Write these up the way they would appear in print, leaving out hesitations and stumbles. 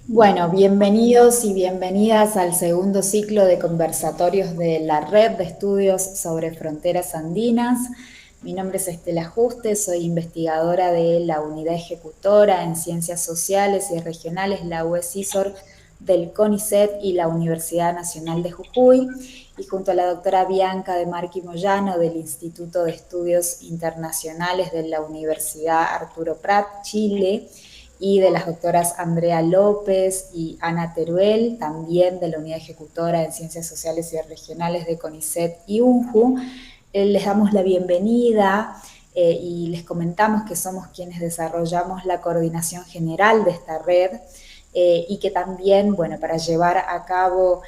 Bueno, bienvenidos y bienvenidas al segundo ciclo de conversatorios de la Red de Estudios sobre Fronteras Andinas. Mi nombre es Estela Juste, soy investigadora de la Unidad Ejecutora en Ciencias Sociales y Regionales, la UESISOR del CONICET y la Universidad Nacional de Jujuy, y junto a la doctora Bianca de Marchi Moyano del Instituto de Estudios Internacionales de la Universidad Arturo Prat, Chile, y de las doctoras Andrea López y Ana Teruel, también de la Unidad Ejecutora en Ciencias Sociales y Regionales de CONICET y UNJU. Les damos la bienvenida y les comentamos que somos quienes desarrollamos la coordinación general de esta red y que también, bueno, para llevar a cabo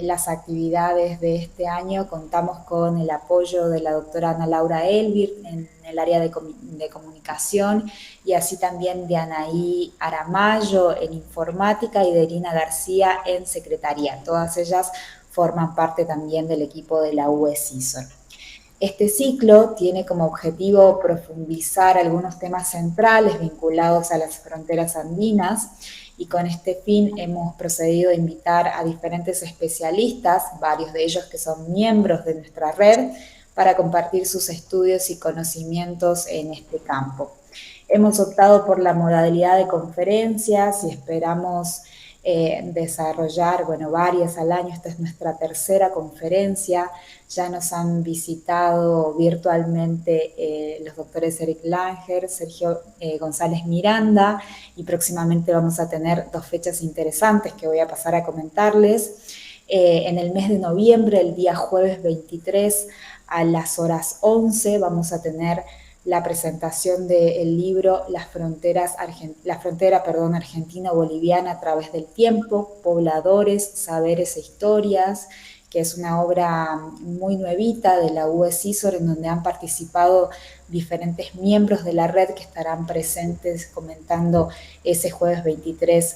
las actividades de este año contamos con el apoyo de la doctora Ana Laura Elvir en el área de comunicación, y así también de Anaí Aramayo en informática y de Irina García en secretaría. Todas ellas forman parte también del equipo de la UESISOR. Este ciclo tiene como objetivo profundizar algunos temas centrales vinculados a las fronteras andinas, y con este fin hemos procedido a invitar a diferentes especialistas, varios de ellos que son miembros de nuestra red, para compartir sus estudios y conocimientos en este campo. Hemos optado por la modalidad de conferencias y esperamos desarrollar, bueno, varias al año. Esta es nuestra tercera conferencia. Ya nos han visitado virtualmente los doctores Eric Langer, Sergio González Miranda, y próximamente vamos a tener dos fechas interesantes que voy a pasar a comentarles. En el mes de noviembre, el día jueves 23 a las horas 11, vamos a tener la presentación del libro La frontera argentino-boliviana a través del tiempo, pobladores, saberes e historias, que es una obra muy nuevita de la UESISOR, en donde han participado diferentes miembros de la red que estarán presentes comentando ese jueves 23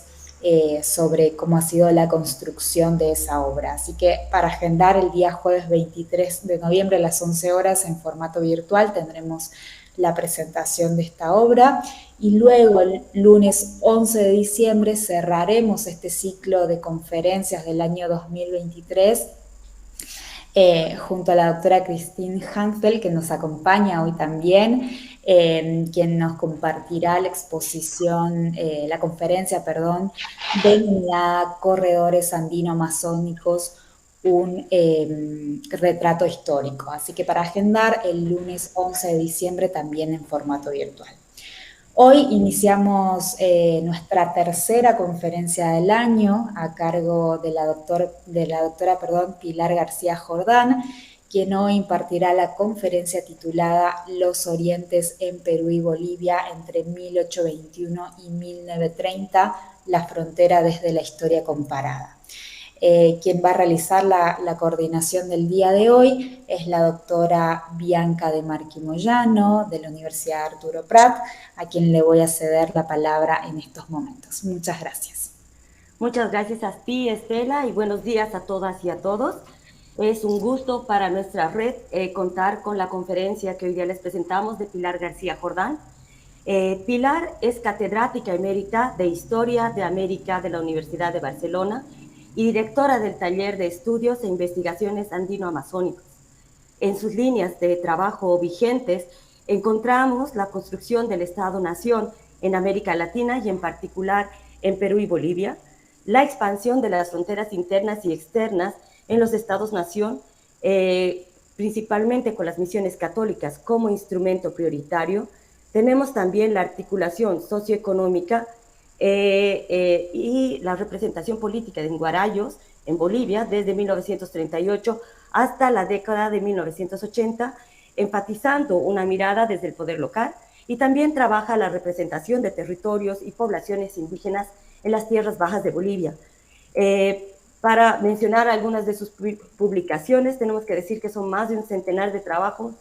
sobre cómo ha sido la construcción de esa obra. Así que para agendar el día jueves 23 de noviembre a las 11 horas en formato virtual tendremos la presentación de esta obra, y luego el lunes 11 de diciembre cerraremos este ciclo de conferencias del año 2023 junto a la doctora Christine Hanfel, que nos acompaña hoy también, quien nos compartirá la exposición, la conferencia, perdón, denominada Corredores Andino-Amazónicos, un retrato histórico. Así que para agendar el lunes 11 de diciembre también en formato virtual. Hoy iniciamos nuestra tercera conferencia del año a cargo de la doctora Pilar García Jordán, quien hoy impartirá la conferencia titulada Los Orientes en Perú y Bolivia entre 1821 y 1930, la frontera desde la historia comparada. Quien va a realizar la coordinación del día de hoy es la doctora Bianca de Marchi Moyano de la Universidad Arturo Prat, a quien le voy a ceder la palabra en estos momentos. Muchas gracias. Muchas gracias a ti, Estela, y buenos días a todas y a todos. Es un gusto para nuestra red contar con la conferencia que hoy día les presentamos de Pilar García Jordán. Pilar es catedrática emérita de Historia de América de la Universidad de Barcelona y directora del Taller de Estudios e Investigaciones Andino-Amazónicos. En sus líneas de trabajo vigentes encontramos la construcción del Estado-Nación en América Latina y en particular en Perú y Bolivia, la expansión de las fronteras internas y externas en los Estados-Nación, principalmente con las misiones católicas como instrumento prioritario. Tenemos también la articulación socioeconómica y la representación política de Guarayos en Bolivia desde 1938 hasta la década de 1980, enfatizando una mirada desde el poder local, y también trabaja la representación de territorios y poblaciones indígenas en las tierras bajas de Bolivia. Para mencionar algunas de sus publicaciones, tenemos que decir que son más de un centenar de trabajos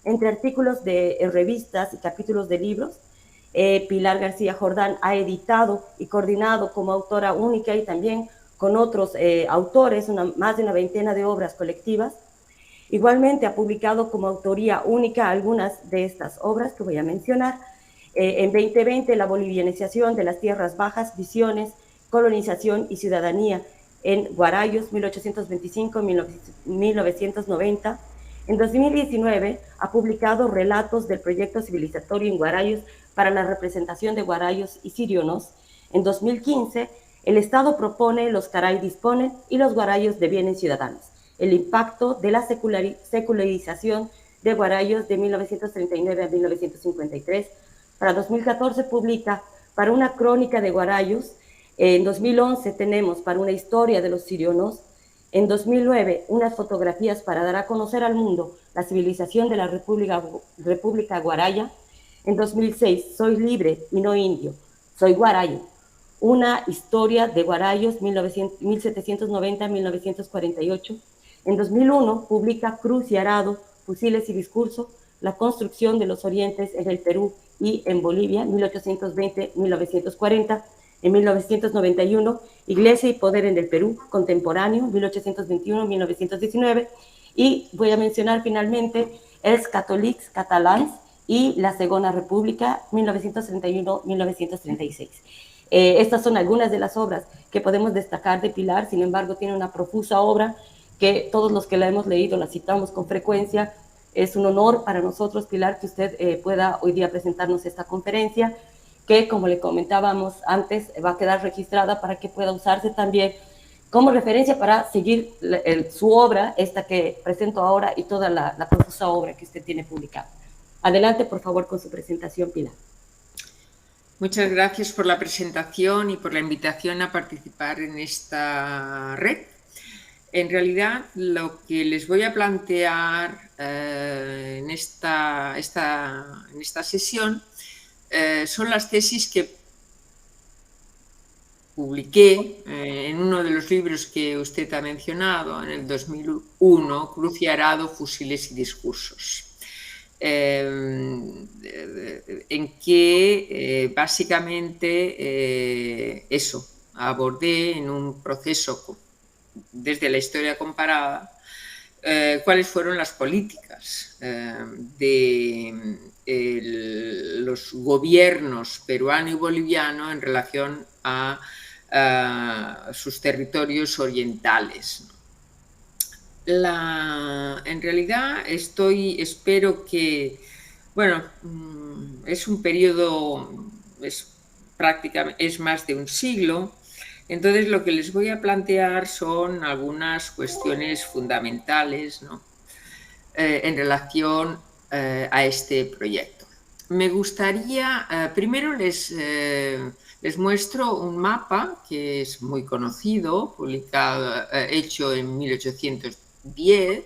entre artículos de revistas y capítulos de libros. Pilar García Jordán ha editado y coordinado como autora única y también con otros autores más de una veintena de obras colectivas. Igualmente ha publicado como autoría única algunas de estas obras que voy a mencionar. En 2020, La bolivianización de las tierras bajas, visiones, colonización y ciudadanía en Guarayos, 1825-1990. En 2019 ha publicado relatos del proyecto civilizatorio en Guarayos para la representación de guarayos y sirionos. En 2015, el Estado propone, los caray disponen y los guarayos devienen ciudadanos. El impacto de la secularización de Guarayos de 1939 a 1953. Para 2014 publica para una crónica de Guarayos. En 2011 tenemos para una historia de los sirionos. En 2009 unas fotografías para dar a conocer al mundo la civilización de la República Guaraya. En 2006 Soy libre y no indio, soy guarayo. Una historia de Guarayos 1790-1948. En 2001 publica Cruz y Arado, Fusiles y Discurso, la construcción de los orientes en el Perú y en Bolivia, 1820-1940. En 1991, Iglesia y Poder en el Perú, contemporáneo, 1821-1919. Y voy a mencionar finalmente Els Catòlics Catalans y la Segona República, 1931-1936. Estas son algunas de las obras que podemos destacar de Pilar. Sin embargo, tiene una profusa obra que todos los que la hemos leído la citamos con frecuencia. Es un honor para nosotros, Pilar, que usted pueda hoy día presentarnos esta conferencia, que, como le comentábamos antes, va a quedar registrada para que pueda usarse también como referencia para seguir su obra, esta que presento ahora, y toda la profusa obra que usted tiene publicada. Adelante, por favor, con su presentación, Pilar. Muchas gracias por la presentación y por la invitación a participar en esta red. En realidad, lo que les voy a plantear en esta sesión son las tesis que publiqué en uno de los libros que usted ha mencionado, en el 2001, Cruz y Arado, Fusiles y Discursos, en que básicamente eso, abordé en un proceso desde la historia comparada cuáles fueron las políticas de los gobiernos peruano y boliviano en relación a sus territorios orientales. En realidad espero que, bueno, es un periodo, es más de un siglo. Entonces, lo que les voy a plantear son algunas cuestiones fundamentales, ¿no?, en relación a este proyecto. Me gustaría, primero les muestro un mapa que es muy conocido, publicado, hecho en 1810,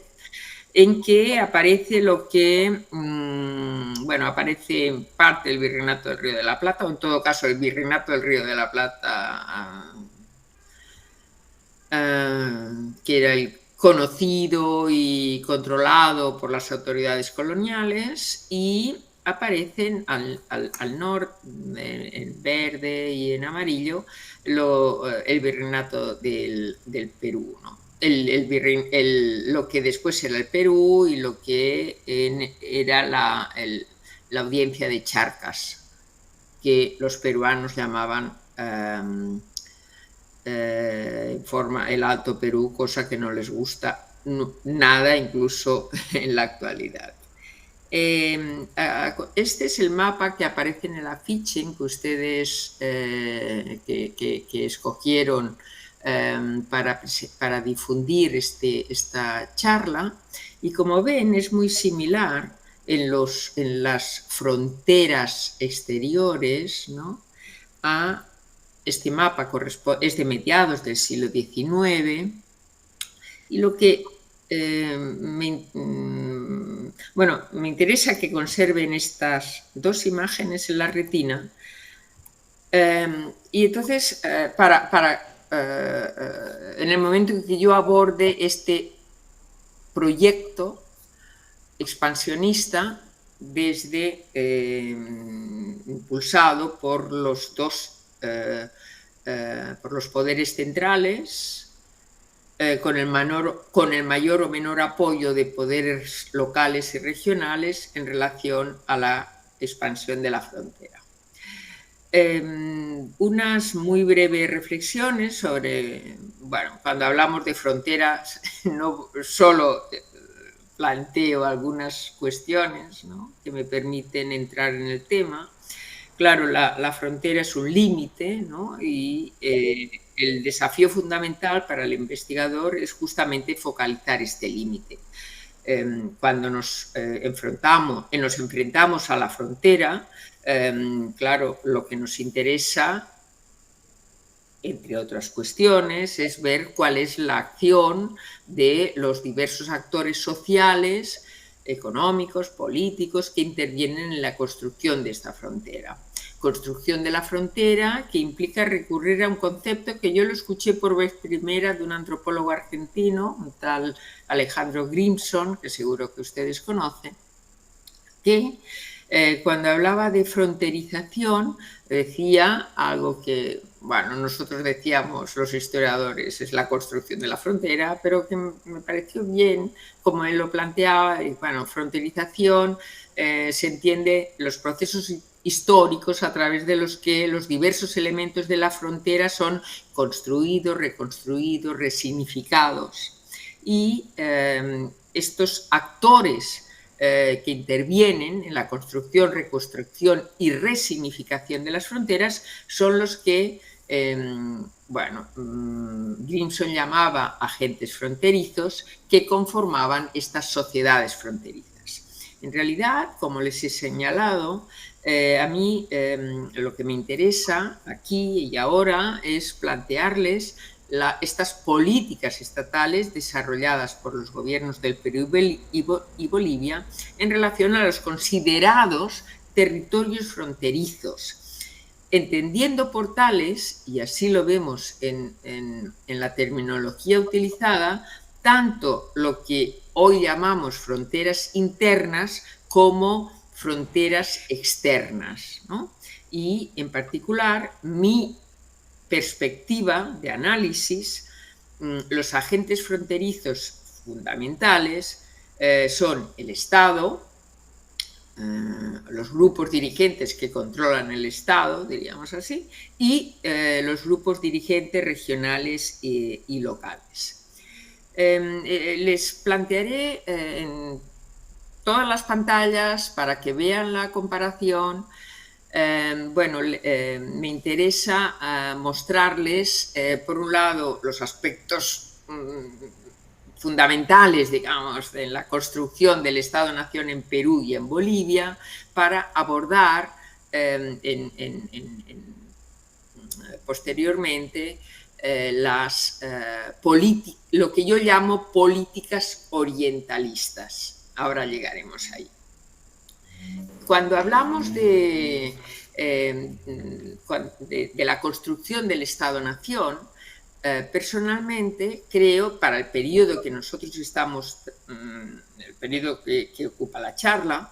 en que aparece lo que, bueno, aparece parte del Virreinato del Río de la Plata, o en todo caso el Virreinato del Río de la Plata, que era el conocido y controlado por las autoridades coloniales, y aparecen al norte, en verde y en amarillo, el Virreinato del Perú, ¿no? Lo que después era el Perú y lo que era la audiencia de Charcas, que los peruanos llamaban el Alto Perú, cosa que no les gusta nada, incluso en la actualidad. Este es el mapa que aparece en el afiche que ustedes que escogieron para difundir esta charla, y como ven es muy similar en las fronteras exteriores, ¿no?, a este mapa. Es de mediados del siglo XIX, y lo que me interesa que conserven estas dos imágenes en la retina, y entonces en el momento en que yo aborde este proyecto expansionista impulsado por los poderes centrales, con el mayor o menor apoyo de poderes locales y regionales en relación a la expansión de la frontera. Unas muy breves reflexiones sobre, bueno, cuando hablamos de fronteras, no solo planteo algunas cuestiones, ¿no?, que me permiten entrar en el tema. Claro, la frontera es un límite, ¿no?, y el desafío fundamental para el investigador es justamente focalizar este límite. Cuando nos enfrentamos a la frontera, claro, lo que nos interesa, entre otras cuestiones, es ver cuál es la acción de los diversos actores sociales, económicos, políticos, que intervienen en la construcción de esta frontera. Construcción de la frontera que implica recurrir a un concepto que yo lo escuché por vez primera de un antropólogo argentino, un tal Alejandro Grimson, que seguro que ustedes conocen, que cuando hablaba de fronterización decía algo que, bueno, nosotros decíamos los historiadores, es la construcción de la frontera, pero que me pareció bien como él lo planteaba. Y, bueno, fronterización se entiende los procesos históricos a través de los que los diversos elementos de la frontera son construidos, reconstruidos, resignificados. Y estos actores que intervienen en la construcción, reconstrucción y resignificación de las fronteras son los que, bueno, Grimson llamaba agentes fronterizos, que conformaban estas sociedades fronterizas. En realidad, como les he señalado, a mí lo que me interesa aquí y ahora es plantearles estas políticas estatales desarrolladas por los gobiernos del Perú y Bolivia en relación a los considerados territorios fronterizos, entendiendo por tales, y así lo vemos en la terminología utilizada, tanto lo que hoy llamamos fronteras internas como fronteras externas, ¿no? Y en particular, mi perspectiva de análisis, los agentes fronterizos fundamentales son el Estado, los grupos dirigentes que controlan el Estado, diríamos así, y los grupos dirigentes regionales y locales. Les plantearé en todas las pantallas para que vean la comparación. Bueno, me interesa mostrarles, por un lado, los aspectos fundamentales, digamos, de la construcción del Estado-Nación en Perú y en Bolivia, para abordar posteriormente lo que yo llamo políticas orientalistas. Ahora llegaremos ahí. Cuando hablamos de la construcción del Estado-Nación, personalmente creo, para el periodo que nosotros estamos, el periodo que ocupa la charla,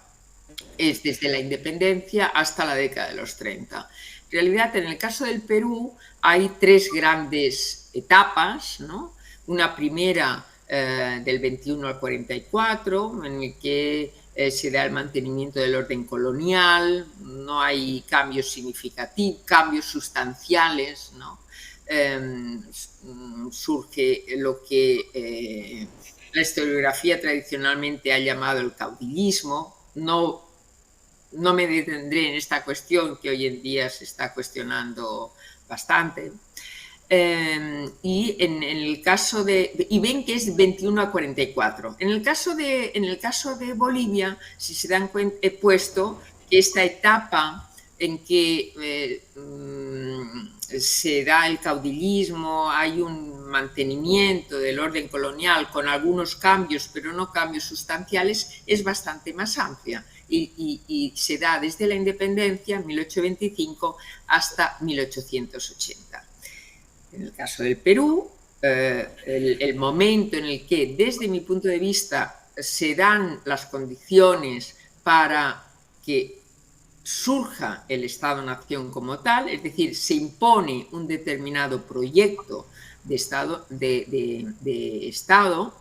es desde la independencia hasta la década de los 30. En realidad, en el caso del Perú, hay tres grandes etapas, ¿no? Una primera del 21 al 44, en el que se da el mantenimiento del orden colonial, no hay cambios significativos, cambios sustanciales, ¿no? Surge lo que la historiografía tradicionalmente ha llamado el caudillismo. No me detendré en esta cuestión, que hoy en día se está cuestionando bastante. Y en el caso y ven que es 21 a 44. En el caso de Bolivia, si se dan cuenta, he puesto que esta etapa en que se da el caudillismo, hay un mantenimiento del orden colonial con algunos cambios, pero no cambios sustanciales, es bastante más amplia y se da desde la independencia, 1825, hasta 1880. En el caso del Perú, el momento en el que, desde mi punto de vista, se dan las condiciones para que surja el Estado-Nación como tal, es decir, se impone un determinado proyecto de Estado,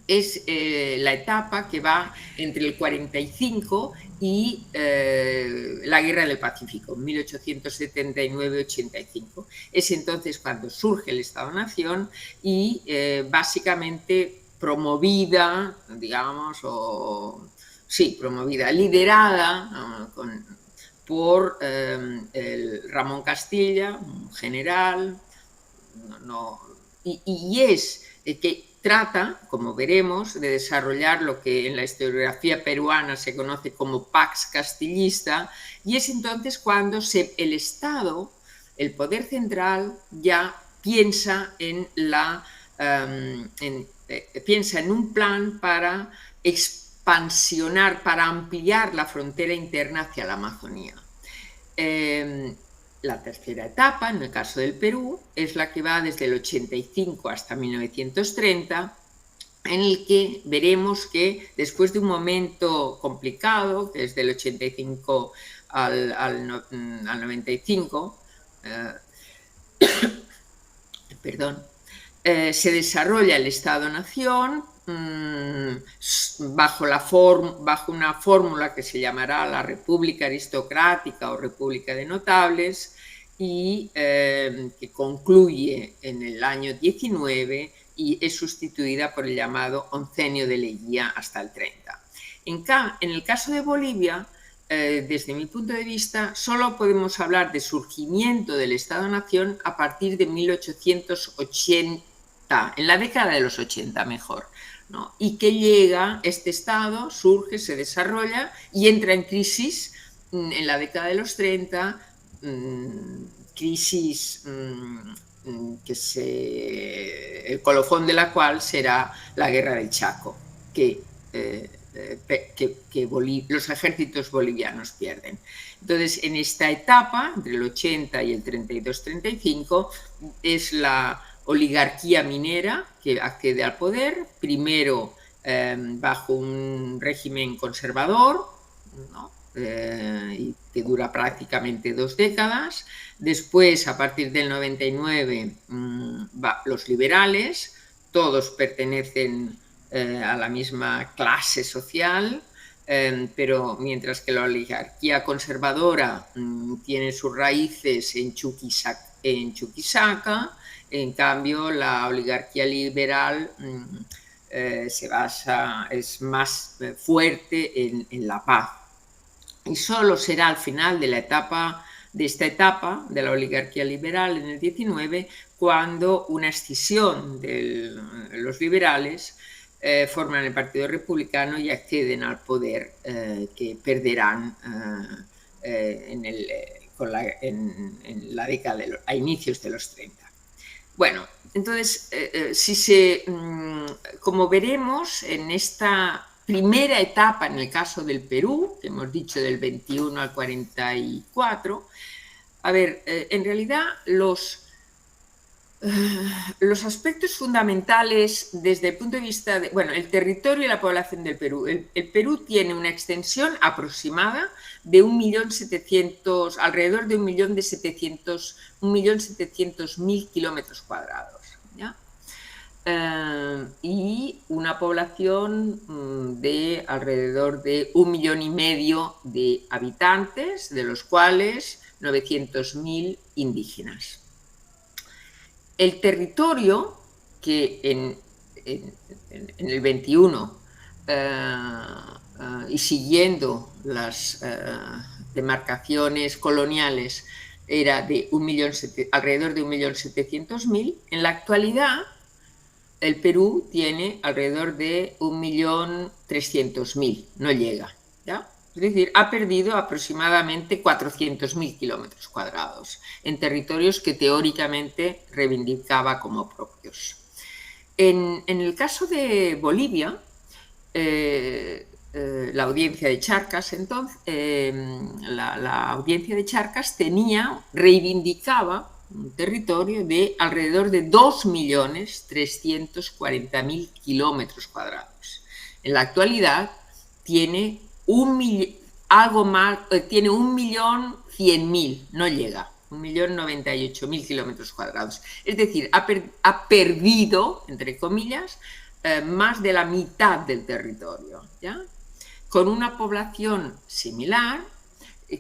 es la etapa que va entre el 45 y la Guerra del Pacífico, 1879-85. Es entonces cuando surge el Estado-Nación y básicamente promovida, digamos, liderada por Ramón Castilla, un general, y es que trata, como veremos, de desarrollar lo que en la historiografía peruana se conoce como Pax Castillista, y es entonces cuando el Estado, el poder central, ya piensa en un plan para expansionar, para ampliar la frontera interna hacia la Amazonía. La tercera etapa, en el caso del Perú, es la que va desde el 85 hasta 1930, en el que veremos que después de un momento complicado, que es del 85 al 95, se desarrolla el Estado-Nación bajo una fórmula que se llamará la República Aristocrática o República de Notables, y que concluye en el año 19 y es sustituida por el llamado Oncenio de Leguía hasta el 30. En el caso de Bolivia, desde mi punto de vista, solo podemos hablar de surgimiento del Estado-Nación a partir de 1880, en la década de los 80 mejor, ¿no? Y que llega, este Estado surge, se desarrolla y entra en crisis en la década de los 30, crisis el colofón de la cual será la Guerra del Chaco, que los ejércitos bolivianos pierden. Entonces, en esta etapa, entre el 80 y el 32-35, es la oligarquía minera que accede al poder, primero bajo un régimen conservador, ¿no? Y que dura prácticamente 2 décadas. Después, a partir del 99, los liberales, todos pertenecen a la misma clase social, pero mientras que la oligarquía conservadora tiene sus raíces en Chuquisaca, en cambio la oligarquía liberal es más fuerte en La Paz. Y solo será al final de esta etapa de la oligarquía liberal en el 19 cuando una escisión de los liberales forman el Partido Republicano y acceden al poder, que perderán en la década a inicios de los 30. Bueno, entonces, como veremos en esta primera etapa, en el caso del Perú, que hemos dicho del 21 al 44, en realidad los aspectos fundamentales desde el punto de vista de, el territorio y la población del Perú. El Perú tiene una extensión aproximada de alrededor de 1.700.000 kilómetros cuadrados, ¿ya? Y una población de alrededor de 1,5 millones de habitantes, de los cuales 900.000 indígenas. El territorio que en el 21 y siguiendo las demarcaciones coloniales era de alrededor de 1.700.000, en la actualidad el Perú tiene alrededor de 1.300.000, no llega, ¿ya? Es decir, ha perdido aproximadamente 400.000 kilómetros cuadrados en territorios que teóricamente reivindicaba como propios. En el caso de Bolivia, la audiencia de Charcas, entonces, la audiencia de Charcas reivindicaba un territorio de alrededor de 2.340.000 kilómetros cuadrados. En la actualidad tiene 1.100.000, no llega, 1.098.000 kilómetros cuadrados. Es decir, ha perdido, entre comillas, más de la mitad del territorio, ¿ya? Con una población similar,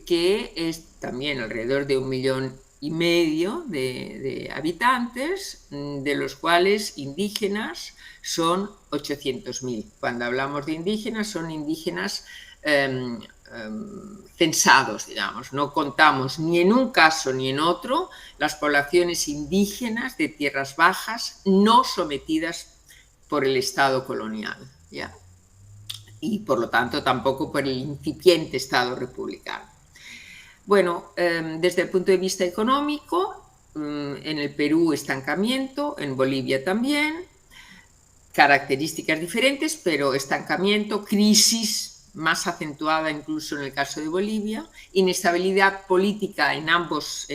que es también alrededor de 1,5 millones de habitantes, de los cuales indígenas son 800.000. Cuando hablamos de indígenas, son indígenas censados, digamos. No contamos ni en un caso ni en otro las poblaciones indígenas de tierras bajas no sometidas por el Estado colonial, ¿ya? Y por lo tanto tampoco por el incipiente Estado republicano. Bueno, desde el punto de vista económico, en el Perú estancamiento, en Bolivia también, características diferentes, pero estancamiento, crisis más acentuada incluso en el caso de Bolivia, inestabilidad política en ambos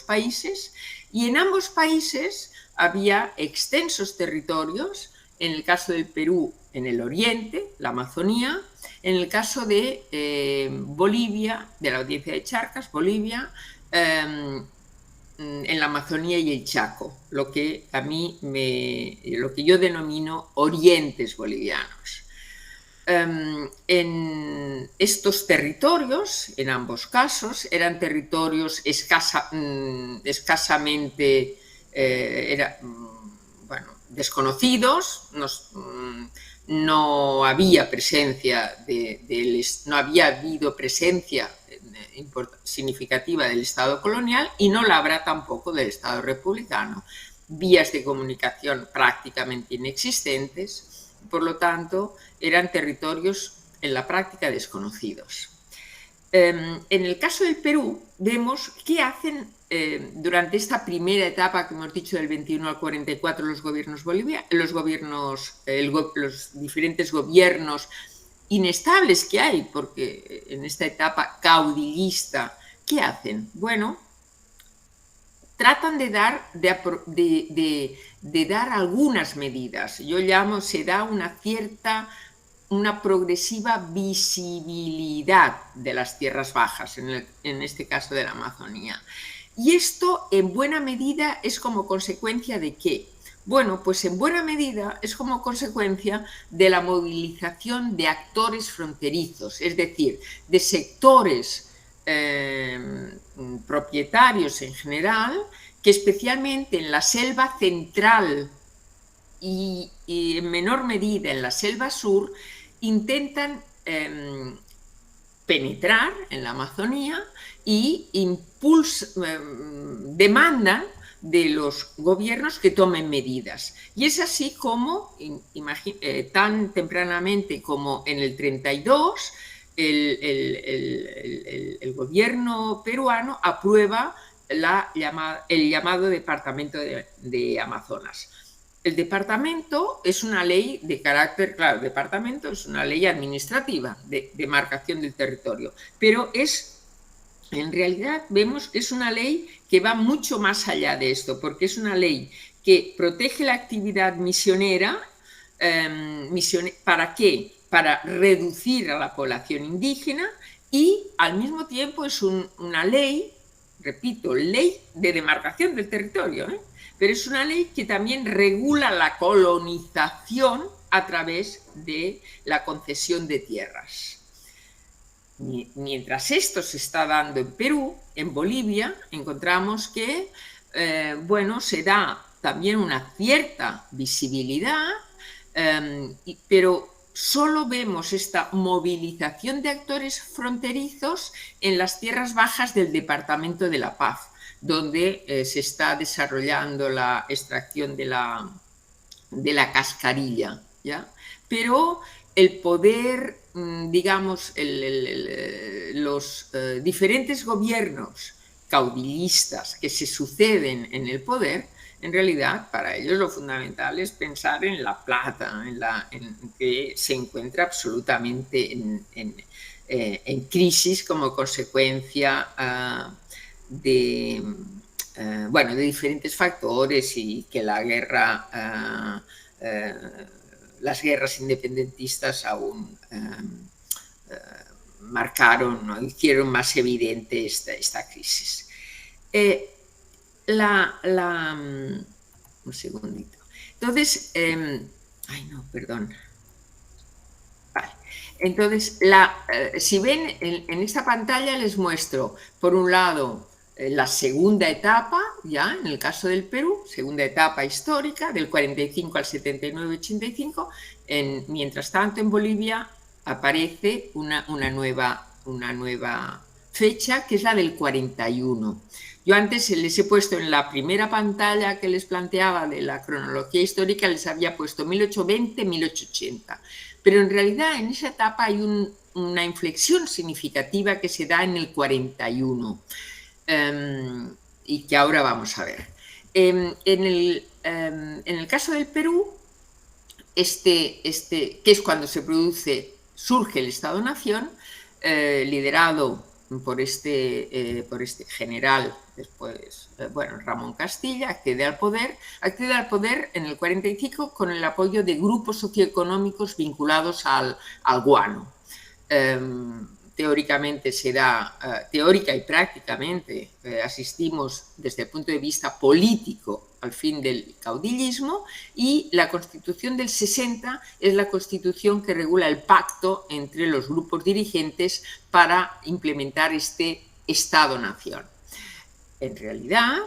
países, y en ambos países había extensos territorios, en el caso del Perú en el oriente, la Amazonía, en el caso de Bolivia, de la audiencia de Charcas, Bolivia, en la Amazonía y el Chaco, lo que yo denomino orientes bolivianos. En estos territorios, en ambos casos, eran territorios escasamente desconocidos. No había presencia no había habido presencia significativa del Estado colonial, y no la habrá tampoco del Estado republicano. Vías de comunicación prácticamente inexistentes, por lo tanto, eran territorios en la práctica desconocidos. En el caso del Perú, vemos qué hacen durante esta primera etapa que hemos dicho del 21 al 44 los diferentes gobiernos inestables que hay, porque en esta etapa caudillista, ¿qué hacen? Bueno, tratan de dar algunas medidas. Yo llamo, se da una progresiva visibilidad de las tierras bajas, en este caso de la Amazonía. Y esto en buena medida es como consecuencia de ¿qué? Bueno, pues en buena medida es como consecuencia de la movilización de actores fronterizos, es decir, de sectores propietarios en general, que especialmente en la selva central y en menor medida en la selva sur, intentan penetrar en la Amazonía y demandan de los gobiernos que tomen medidas. Y es así como, tan tempranamente como en el 32, el gobierno peruano aprueba el llamado Departamento de Amazonas. El departamento es una ley de carácter, claro, el departamento es una ley administrativa de demarcación del territorio, pero en realidad vemos que es una ley que va mucho más allá de esto, porque es una ley que protege la actividad misionera. ¿Para qué? Para reducir a la población indígena, y al mismo tiempo es una ley, repito, ley de demarcación del territorio, pero es una ley que también regula la colonización a través de la concesión de tierras. Mientras esto se está dando en Perú, en Bolivia, encontramos que se da también una cierta visibilidad, pero solo vemos esta movilización de actores fronterizos en las tierras bajas del Departamento de La Paz, donde se está desarrollando la extracción de la cascarilla, ¿ya? Pero el poder, digamos, los diferentes gobiernos caudillistas que se suceden en el poder, en realidad para ellos lo fundamental es pensar en la plata, en que se encuentra absolutamente en crisis como consecuencia de diferentes factores, y que la guerra, las guerras independentistas aún marcaron, ¿no? Hicieron más evidente esta crisis. Un segundito. Entonces, ay no, perdón. Vale. Entonces, si ven en esta pantalla les muestro, por un lado, la segunda etapa, ya en el caso del Perú, segunda etapa histórica, del 45 al 79-85. Mientras tanto, en Bolivia aparece una nueva fecha, que es la del 41. Yo antes les he puesto en la primera pantalla que les planteaba de la cronología histórica, les había puesto 1820-1880. Pero en realidad en esa etapa hay una inflexión significativa que se da en el 41, y que ahora vamos a ver. En el caso del Perú, que es cuando surge el Estado-Nación, liderado por este general, después, Ramón Castilla, accede al poder en el 45 con el apoyo de grupos socioeconómicos vinculados al guano. Teóricamente teórica y prácticamente asistimos desde el punto de vista político al fin del caudillismo, y la Constitución del 60 es la Constitución que regula el pacto entre los grupos dirigentes para implementar este Estado-Nación. En realidad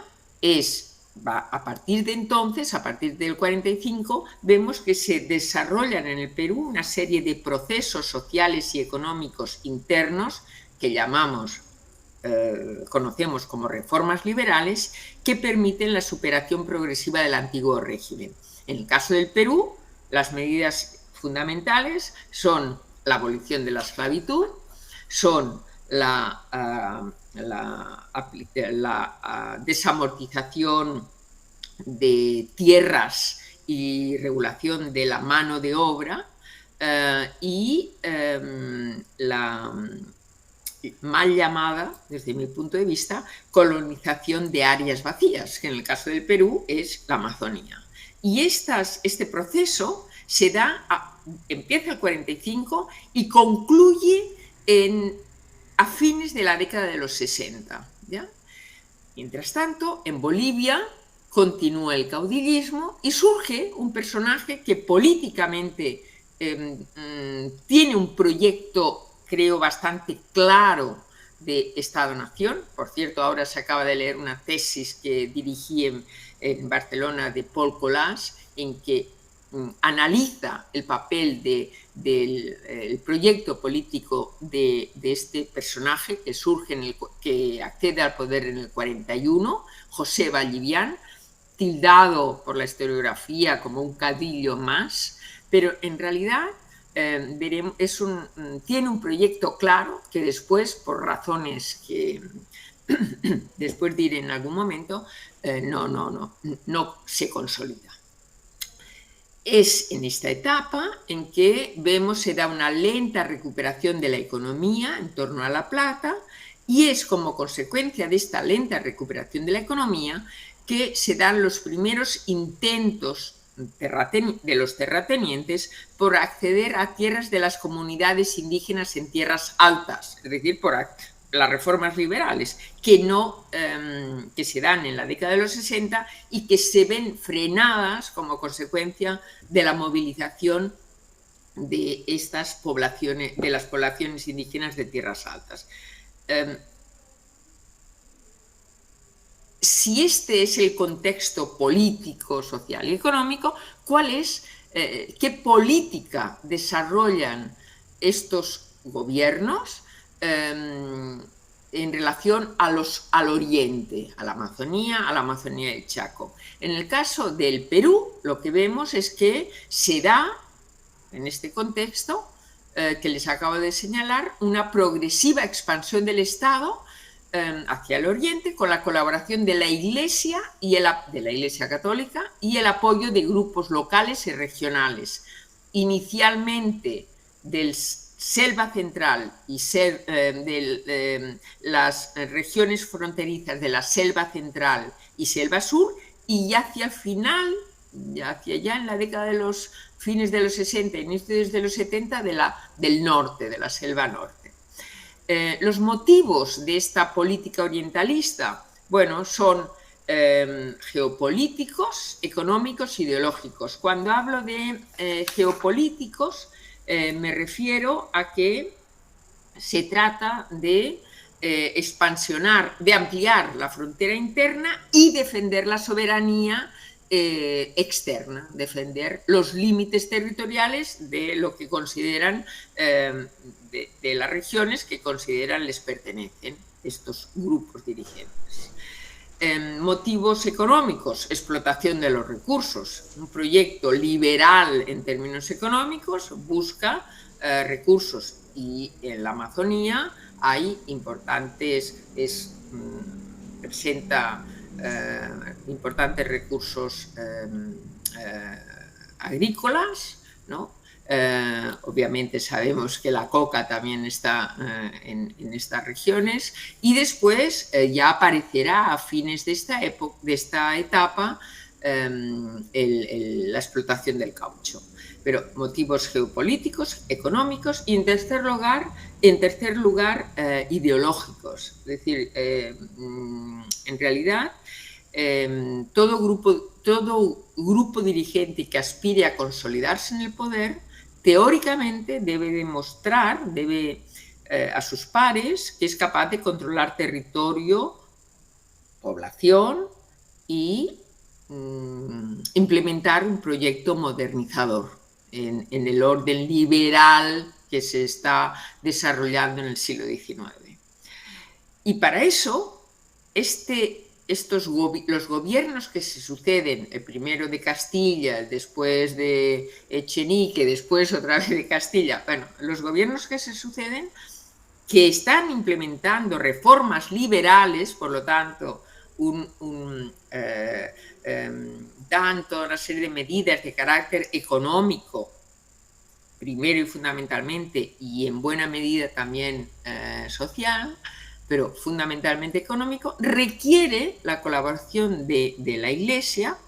a partir de entonces, a partir del 45, vemos que se desarrollan en el Perú una serie de procesos sociales y económicos internos que conocemos como reformas liberales, que permiten la superación progresiva del antiguo régimen. En el caso del Perú, las medidas fundamentales son la abolición de la esclavitud, son la desamortización de tierras y regulación de la mano de obra, y la mal llamada, desde mi punto de vista, colonización de áreas vacías, que en el caso del Perú es la Amazonía. Y este proceso empieza el 45 y concluye a fines de la década de los 60. ¿Ya? Mientras tanto, en Bolivia continúa el caudillismo y surge un personaje que políticamente tiene un proyecto, creo, bastante claro de Estado-Nación. Por cierto, ahora se acaba de leer una tesis que dirigí en Barcelona de Paul Collas, en que analiza el papel del proyecto político de este personaje que accede al poder en el 41, José Vallivian, tildado por la historiografía como un caudillo más, pero en realidad tiene un proyecto claro que después, por razones que después diré en algún momento, no se consolida. Es en esta etapa en que se da una lenta recuperación de la economía en torno a la plata, y es como consecuencia de esta lenta recuperación de la economía que se dan los primeros intentos de los terratenientes por acceder a tierras de las comunidades indígenas en tierras altas, es decir, por las reformas liberales que se dan en la década de los 60 y que se ven frenadas como consecuencia de la movilización de estas poblaciones, de las poblaciones indígenas de tierras altas. Si este es el contexto político, social y económico, ¿qué política desarrollan estos gobiernos en relación al oriente, a la Amazonía del Chaco? En el caso del Perú, lo que vemos es que se da, en este contexto que les acabo de señalar, una progresiva expansión del Estado hacia el oriente, con la colaboración de la Iglesia Católica y el apoyo de grupos locales y regionales, inicialmente del Selva Central y de las regiones fronterizas de la Selva Central y Selva Sur, y hacia el final, hacia allá en la década de los fines de los 60 y inicios de los 70, del norte, de la Selva Norte. Los motivos de esta política orientalista, son geopolíticos, económicos, ideológicos. Cuando hablo de geopolíticos, me refiero a que se trata de expansionar, de ampliar la frontera interna y defender la soberanía externa, defender los límites territoriales de lo que consideran, de las regiones que consideran les pertenecen estos grupos dirigentes. Motivos económicos, explotación de los recursos. Un proyecto liberal en términos económicos busca recursos, y en la Amazonía hay importantes, presenta importantes recursos agrícolas, ¿no? Obviamente sabemos que la coca también está en estas regiones, y después ya aparecerá a fines de esta etapa la explotación del caucho. Pero motivos geopolíticos, económicos y en tercer lugar ideológicos. Es decir, en realidad todo grupo dirigente que aspire a consolidarse en el poder teóricamente debe demostrar, a sus pares, que es capaz de controlar territorio, población y implementar un proyecto modernizador en el orden liberal que se está desarrollando en el siglo XIX. Y para eso, los gobiernos que se suceden, el primero de Castilla, después de Echenique, después otra vez de Castilla, bueno, los gobiernos que se suceden, que están implementando reformas liberales, por lo tanto, dan toda una serie de medidas de carácter económico, primero y fundamentalmente, y en buena medida también social, pero fundamentalmente económico, requiere la colaboración de la Iglesia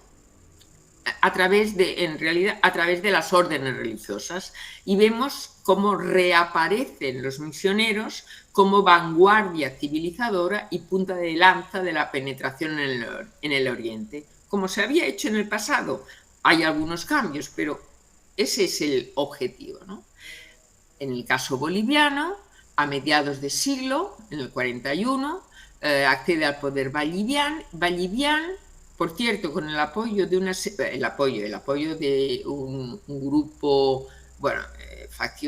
a través de las órdenes religiosas, y vemos cómo reaparecen los misioneros como vanguardia civilizadora y punta de lanza de la penetración en el Oriente. Como se había hecho en el pasado, hay algunos cambios, pero ese es el objetivo, ¿no? En el caso boliviano, a mediados de siglo, en el 41, accede al poder Vallivian, por cierto, con el apoyo de un grupo, bueno,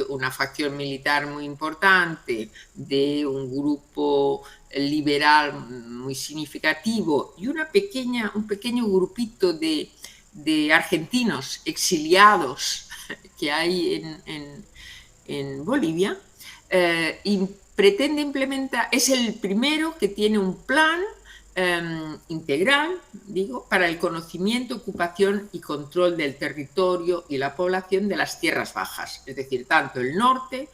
una facción militar muy importante, de un grupo liberal muy significativo y un pequeño grupito de argentinos exiliados que hay en Bolivia, y pretende implementar, es el primero que tiene un plan integral, para el conocimiento, ocupación y control del territorio y la población de las tierras bajas, es decir, tanto el norte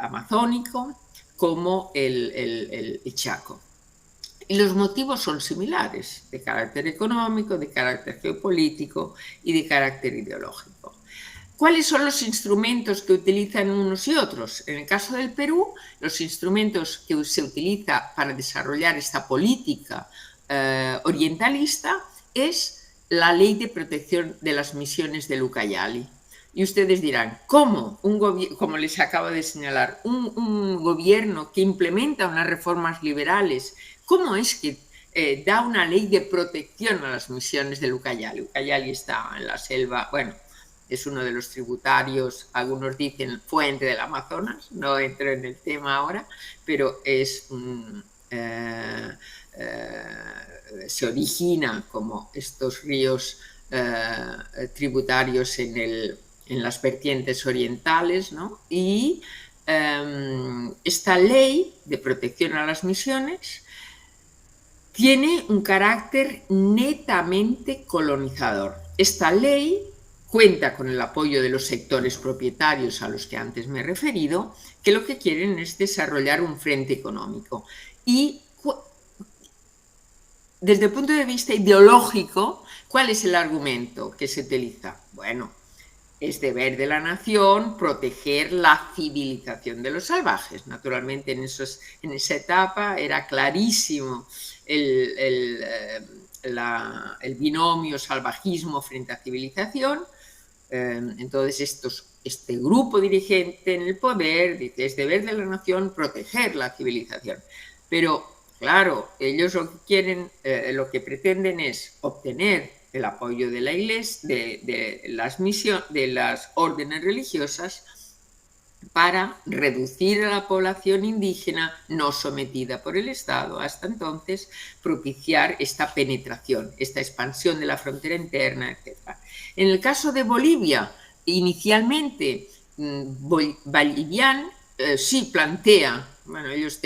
amazónico como el Chaco. Y los motivos son similares, de carácter económico, de carácter geopolítico y de carácter ideológico. ¿Cuáles son los instrumentos que utilizan unos y otros? En el caso del Perú, los instrumentos que se utilizan para desarrollar esta política orientalista es la Ley de Protección de las Misiones del Ucayali. Y ustedes dirán, ¿cómo? Como les acabo de señalar, un gobierno que implementa unas reformas liberales, ¿cómo es que da una ley de protección a las misiones del Ucayali? Ucayali está en la selva, bueno, es uno de los tributarios, algunos dicen fuente del Amazonas, no entro en el tema ahora, pero se origina como estos ríos tributarios en las vertientes orientales, ¿no? Y esta ley de protección a las misiones tiene un carácter netamente colonizador. Esta ley cuenta con el apoyo de los sectores propietarios a los que antes me he referido, que lo que quieren es desarrollar un frente económico. Y desde el punto de vista ideológico, ¿cuál es el argumento que se utiliza? Bueno, es deber de la nación proteger la civilización de los salvajes. Naturalmente, en esa etapa era clarísimo el binomio salvajismo frente a civilización. Entonces este grupo dirigente en el poder dice: es deber de la nación proteger la civilización. Pero claro, ellos lo que quieren, lo que pretenden es obtener el apoyo de la Iglesia, de las órdenes religiosas, para reducir a la población indígena no sometida por el Estado, hasta entonces propiciar esta penetración, esta expansión de la frontera interna, etc. En el caso de Bolivia, inicialmente Vallivian sí plantea, bueno, ellos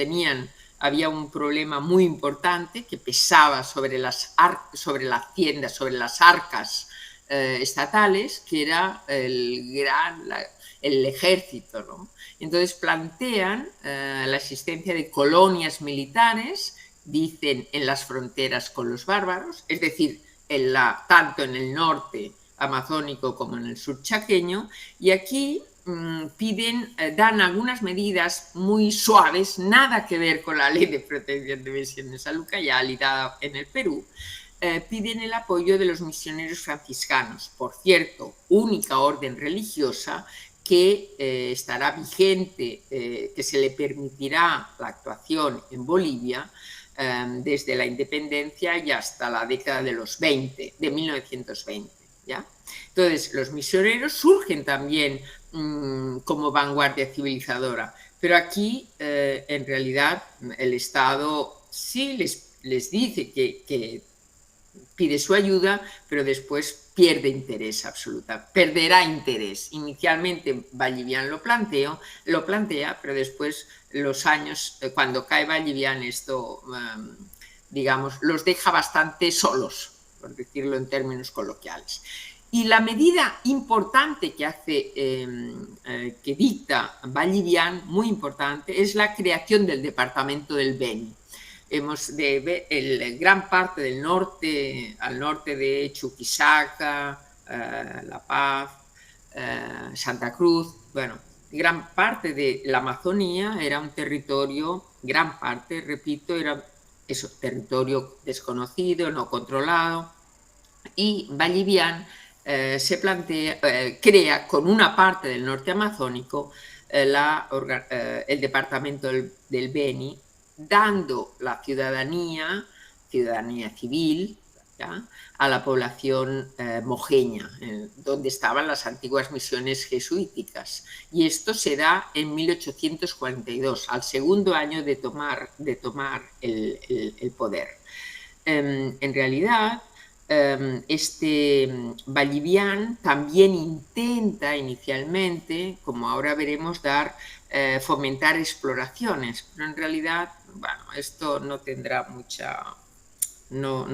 había un problema muy importante que pesaba sobre la hacienda, sobre las arcas estatales, que era el ejército, ¿no? Entonces plantean la existencia de colonias militares, dicen, en las fronteras con los bárbaros, es decir, tanto en el norte amazónico como en el sur chaqueño, y aquí dan algunas medidas muy suaves, nada que ver con la ley de protección de misiones al Ucayali dada en el Perú. Piden el apoyo de los misioneros franciscanos, por cierto, única orden religiosa que estará vigente, que se le permitirá la actuación en Bolivia desde la independencia y hasta la década de los 20, de 1920. ¿Ya? Entonces, los misioneros surgen también como vanguardia civilizadora, pero aquí en realidad el Estado sí les dice que pide su ayuda, pero después pierde interés perderá interés. Inicialmente Vallivian lo plantea, pero después los años, cuando cae Vallivian, esto, digamos, los deja bastante solos, por decirlo en términos coloquiales. Y la medida importante que dicta Vallivian, muy importante, es la creación del departamento del Beni. Gran parte del norte, al norte de Chuquisaca, La Paz, Santa Cruz, bueno, gran parte de la Amazonía era un territorio, gran parte, repito, era territorio desconocido, no controlado, y Vallivian crea con una parte del norte amazónico el departamento del Beni, dando la ciudadanía civil, ¿ya?, a la población mojeña, donde estaban las antiguas misiones jesuíticas. Y esto se da en 1842, al segundo año de tomar el poder. En realidad, Vallivian también intenta inicialmente, como ahora veremos, fomentar exploraciones, pero en realidad, bueno, esto no tendrá no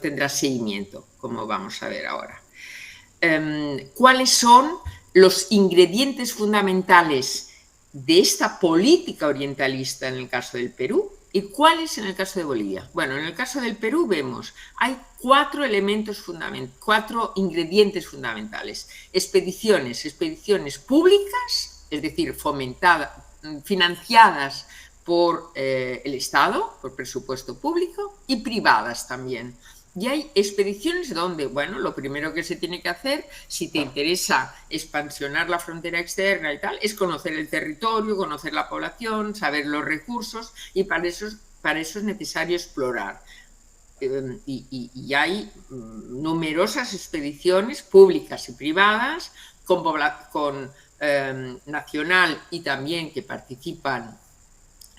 tendrá seguimiento, como vamos a ver ahora. ¿Cuáles son los ingredientes fundamentales de esta política orientalista en el caso del Perú? ¿Y cuáles en el caso de Bolivia? Bueno, en el caso del Perú hay cuatro ingredientes fundamentales. Expediciones públicas, es decir, financiadas por el Estado, por presupuesto público, y privadas también. Y hay expediciones donde, bueno, lo primero que se tiene que hacer, si te interesa expansionar la frontera externa y tal, es conocer el territorio, conocer la población, saber los recursos, y para eso es necesario explorar. Y hay numerosas expediciones públicas y privadas, con nacional, y también que participan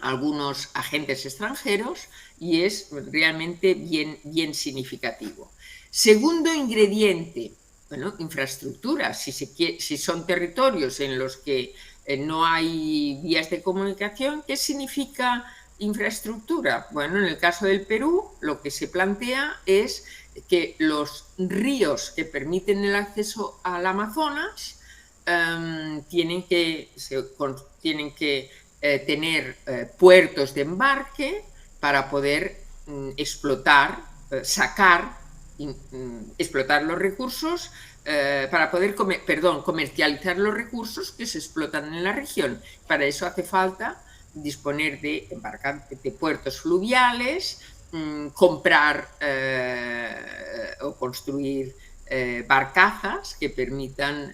algunos agentes extranjeros, y es realmente bien significativo. Segundo ingrediente, bueno, infraestructura. Si son territorios en los que no hay vías de comunicación, ¿qué significa infraestructura? Bueno, en el caso del Perú, lo que se plantea es que los ríos que permiten el acceso al Amazonas tienen que tener puertos de embarque para poder explotar los recursos, para poder comercializar los recursos que se explotan en la región. Para eso hace falta disponer de puertos fluviales comprar o construir barcazas que permitan,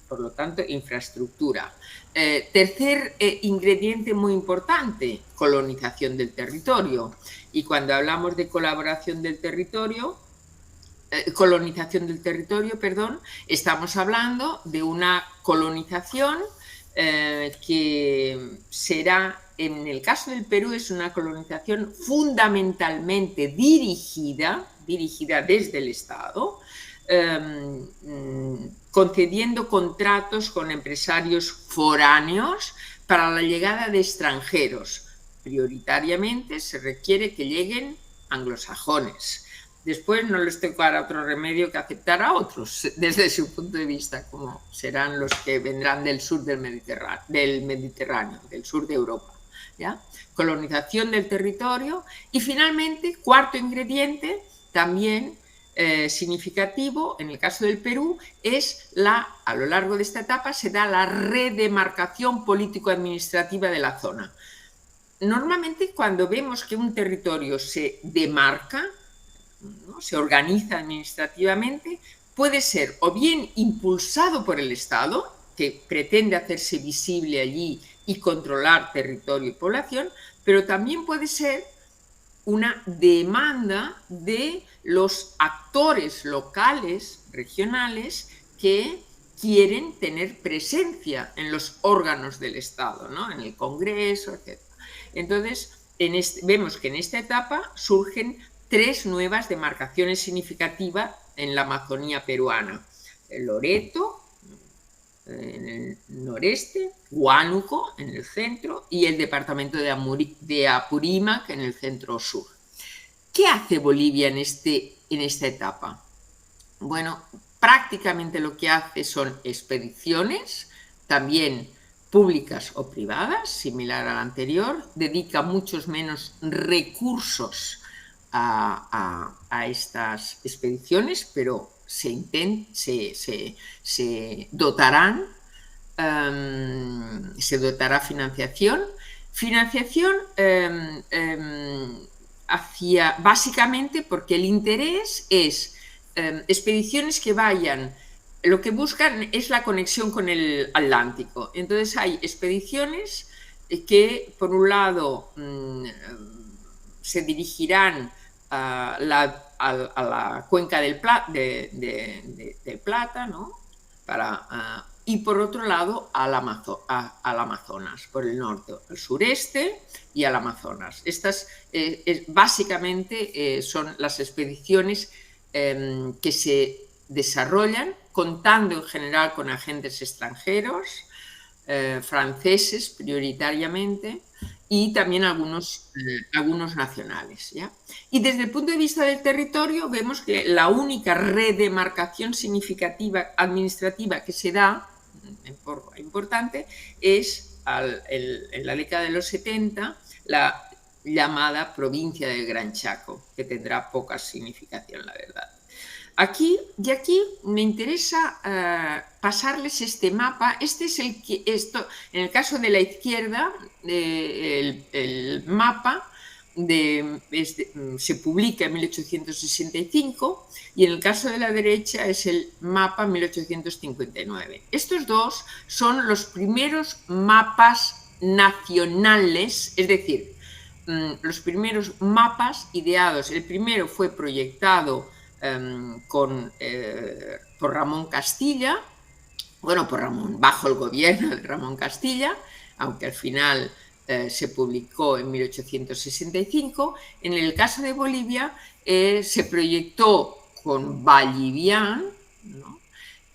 por lo tanto, infraestructura. Tercer ingrediente muy importante, colonización del territorio. Y cuando hablamos de colonización del territorio, estamos hablando de una colonización que será, en el caso del Perú, es una colonización fundamentalmente dirigida desde el Estado, concediendo contratos con empresarios foráneos para la llegada de extranjeros. Prioritariamente se requiere que lleguen anglosajones. Después no les tocará otro remedio que aceptar a otros, desde su punto de vista, como serán los que vendrán del sur del Mediterráneo, del sur de Europa. ¿Ya? Colonización del territorio. Y finalmente, cuarto ingrediente, también significativo, en el caso del Perú, es a lo largo de esta etapa se da la redemarcación político-administrativa de la zona. Normalmente, cuando vemos que un territorio se demarca, ¿no?, se organiza administrativamente, puede ser o bien impulsado por el Estado, que pretende hacerse visible allí y controlar territorio y población, pero también puede ser una demanda de los actores locales, regionales, que quieren tener presencia en los órganos del Estado, ¿no?, en el Congreso, etc. Entonces, vemos que en esta etapa surgen 3 nuevas demarcaciones significativas en la Amazonía peruana: el Loreto, en el noreste, Huánuco, en el centro, y el departamento de Apurímac, en el centro-sur. ¿Qué hace Bolivia en esta etapa? Bueno, prácticamente lo que hace son expediciones, también públicas o privadas, similar al anterior, dedica muchos menos recursos a estas expediciones, pero se dotará financiación básicamente porque el interés es expediciones que vayan, lo que buscan es la conexión con el Atlántico. Entonces hay expediciones que, por un lado, se dirigirán a la cuenca del Plata, ¿no?, y por otro lado al Amazonas, por el norte, al sureste y al Amazonas. Estas básicamente son las expediciones que se desarrollan contando en general con agentes extranjeros, franceses prioritariamente, y también algunos nacionales, ¿ya? Y desde el punto de vista del territorio vemos que la única redemarcación significativa administrativa que se da, importante, es en la década de los 70 la llamada provincia del Gran Chaco, que tendrá poca significación, la verdad. Aquí me interesa pasarles este mapa. Este es en el caso de la izquierda, el mapa se publica en 1865, y en el caso de la derecha es el mapa 1859. Estos dos son los primeros mapas nacionales, es decir, los primeros mapas ideados. El primero fue proyectado por Ramón Castilla, bajo el gobierno de Ramón Castilla, aunque al final se publicó en 1865. En el caso de Bolivia se proyectó con Vallivian, ¿no?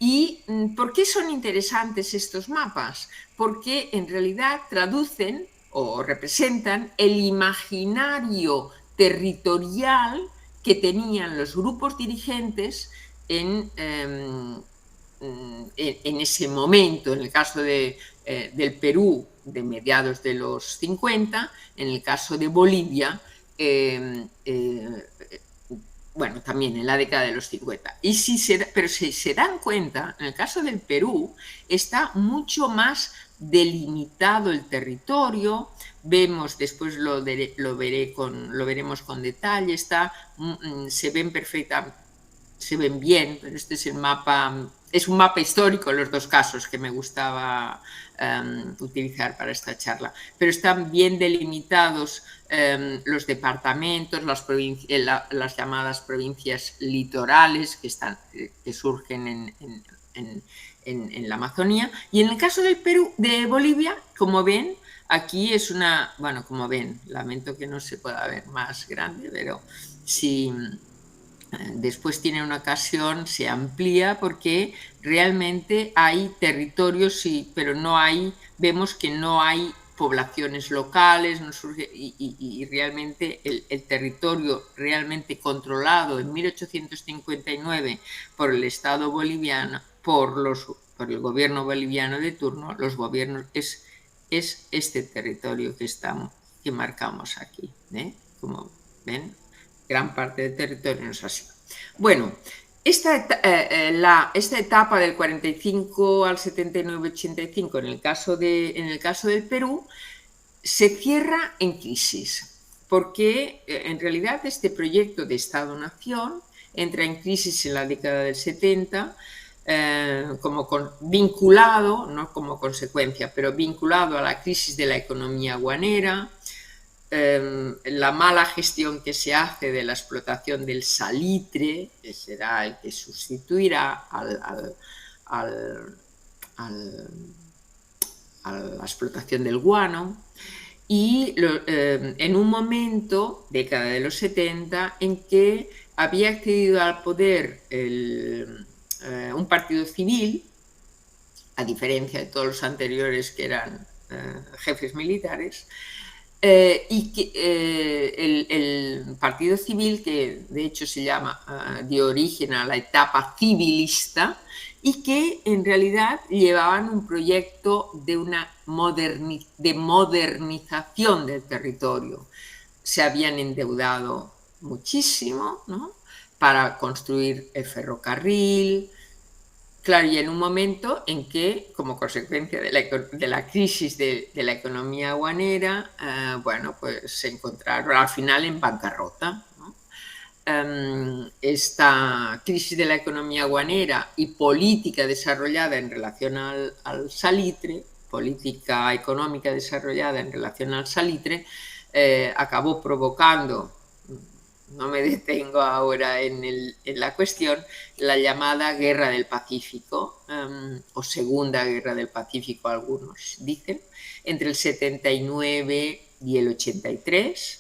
¿Y por qué son interesantes estos mapas? Porque en realidad traducen o representan el imaginario territorial que tenían los grupos dirigentes en ese momento. En el caso del Perú, de mediados de los 50, en el caso de Bolivia, bueno, también en la década de los 50. Pero si se dan cuenta, en el caso del Perú está mucho más delimitado el territorio. Vemos, después lo veremos con detalle, se ven perfectamente, se ven bien, pero este es el mapa, es un mapa histórico en los dos casos que me gustaba utilizar para esta charla, pero están bien delimitados los departamentos, las llamadas provincias litorales que surgen en la Amazonía. Y en el caso del Perú, de Bolivia, como ven, aquí es bueno, como ven, lamento que no se pueda ver más grande, pero si después tiene una ocasión, se amplía, porque realmente hay territorios, sí, pero vemos que no hay poblaciones locales, no surge, y realmente el territorio realmente controlado en 1859 por el Estado boliviano, por el gobierno boliviano de turno, los gobiernos, es este territorio que marcamos aquí, como ven, gran parte del territorio nos ha sido. Bueno, esta etapa del 45 al 79-85 en el caso del Perú se cierra en crisis, porque en realidad este proyecto de Estado-Nación entra en crisis en la década del 70, vinculado, no como consecuencia, pero vinculado a la crisis de la economía guanera, la mala gestión que se hace de la explotación del salitre, que será el que sustituirá a la explotación del guano, y en un momento, década de los 70, en que había accedido al poder un partido civil, a diferencia de todos los anteriores que eran jefes militares, y que el partido civil, que de hecho dio origen a la etapa civilista, y que en realidad llevaban un proyecto de modernización del territorio. Se habían endeudado muchísimo, ¿no?, para construir el ferrocarril. Claro, y en un momento en que, como consecuencia de la crisis de la economía guanera, bueno, pues se encontraron al final en bancarrota, ¿no? Esta crisis de la economía guanera y política desarrollada en relación al salitre, política económica desarrollada en relación al salitre, acabó provocando, no me detengo ahora en la cuestión, la llamada Guerra del Pacífico, o Segunda Guerra del Pacífico, algunos dicen, entre el 79 y el 83,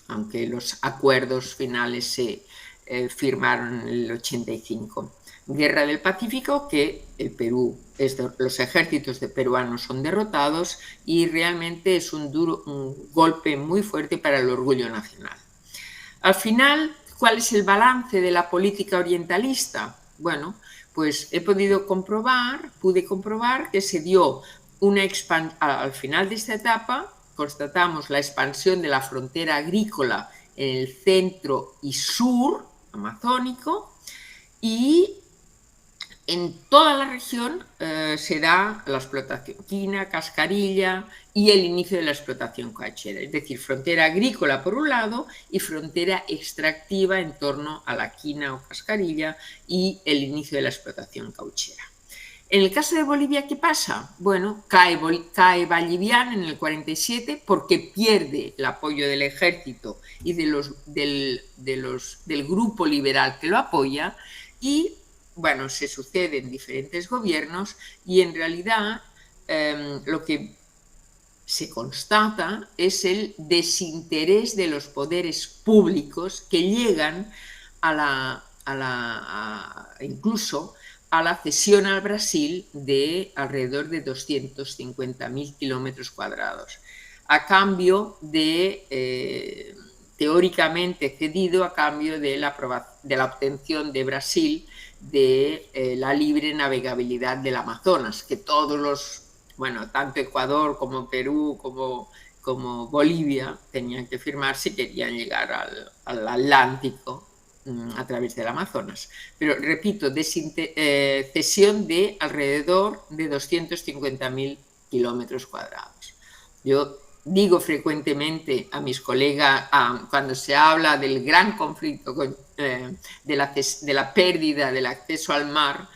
aunque los acuerdos finales se firmaron en el 85. Guerra del Pacífico, que el Perú, los ejércitos peruanos son derrotados, y realmente es un golpe muy fuerte para el orgullo nacional. Al final, ¿cuál es el balance de la política orientalista? Bueno, pues pude comprobar que se dio al final de esta etapa, constatamos la expansión de la frontera agrícola en el centro y sur amazónico, y en toda la región se da la explotación quina, cascarilla y el inicio de la explotación cauchera, es decir, frontera agrícola por un lado y frontera extractiva en torno a la quina o cascarilla y el inicio de la explotación cauchera. En el caso de Bolivia, ¿qué pasa? Bueno, cae Vallivian en el 47 porque pierde el apoyo del ejército y del grupo liberal que lo apoya, y bueno, se suceden diferentes gobiernos, y en realidad lo que se constata es el desinterés de los poderes públicos, que llegan incluso a la cesión al Brasil de alrededor de 250.000 kilómetros cuadrados, a cambio teóricamente cedido a cambio de la obtención de Brasil de la libre navegabilidad del Amazonas, que tanto Ecuador como Perú como Bolivia tenían que firmar si querían llegar al Atlántico a través del Amazonas. Pero repito, cesión de alrededor de 250.000 kilómetros cuadrados. Yo digo frecuentemente a mis colegas, cuando se habla del gran conflicto de la pérdida del acceso al mar,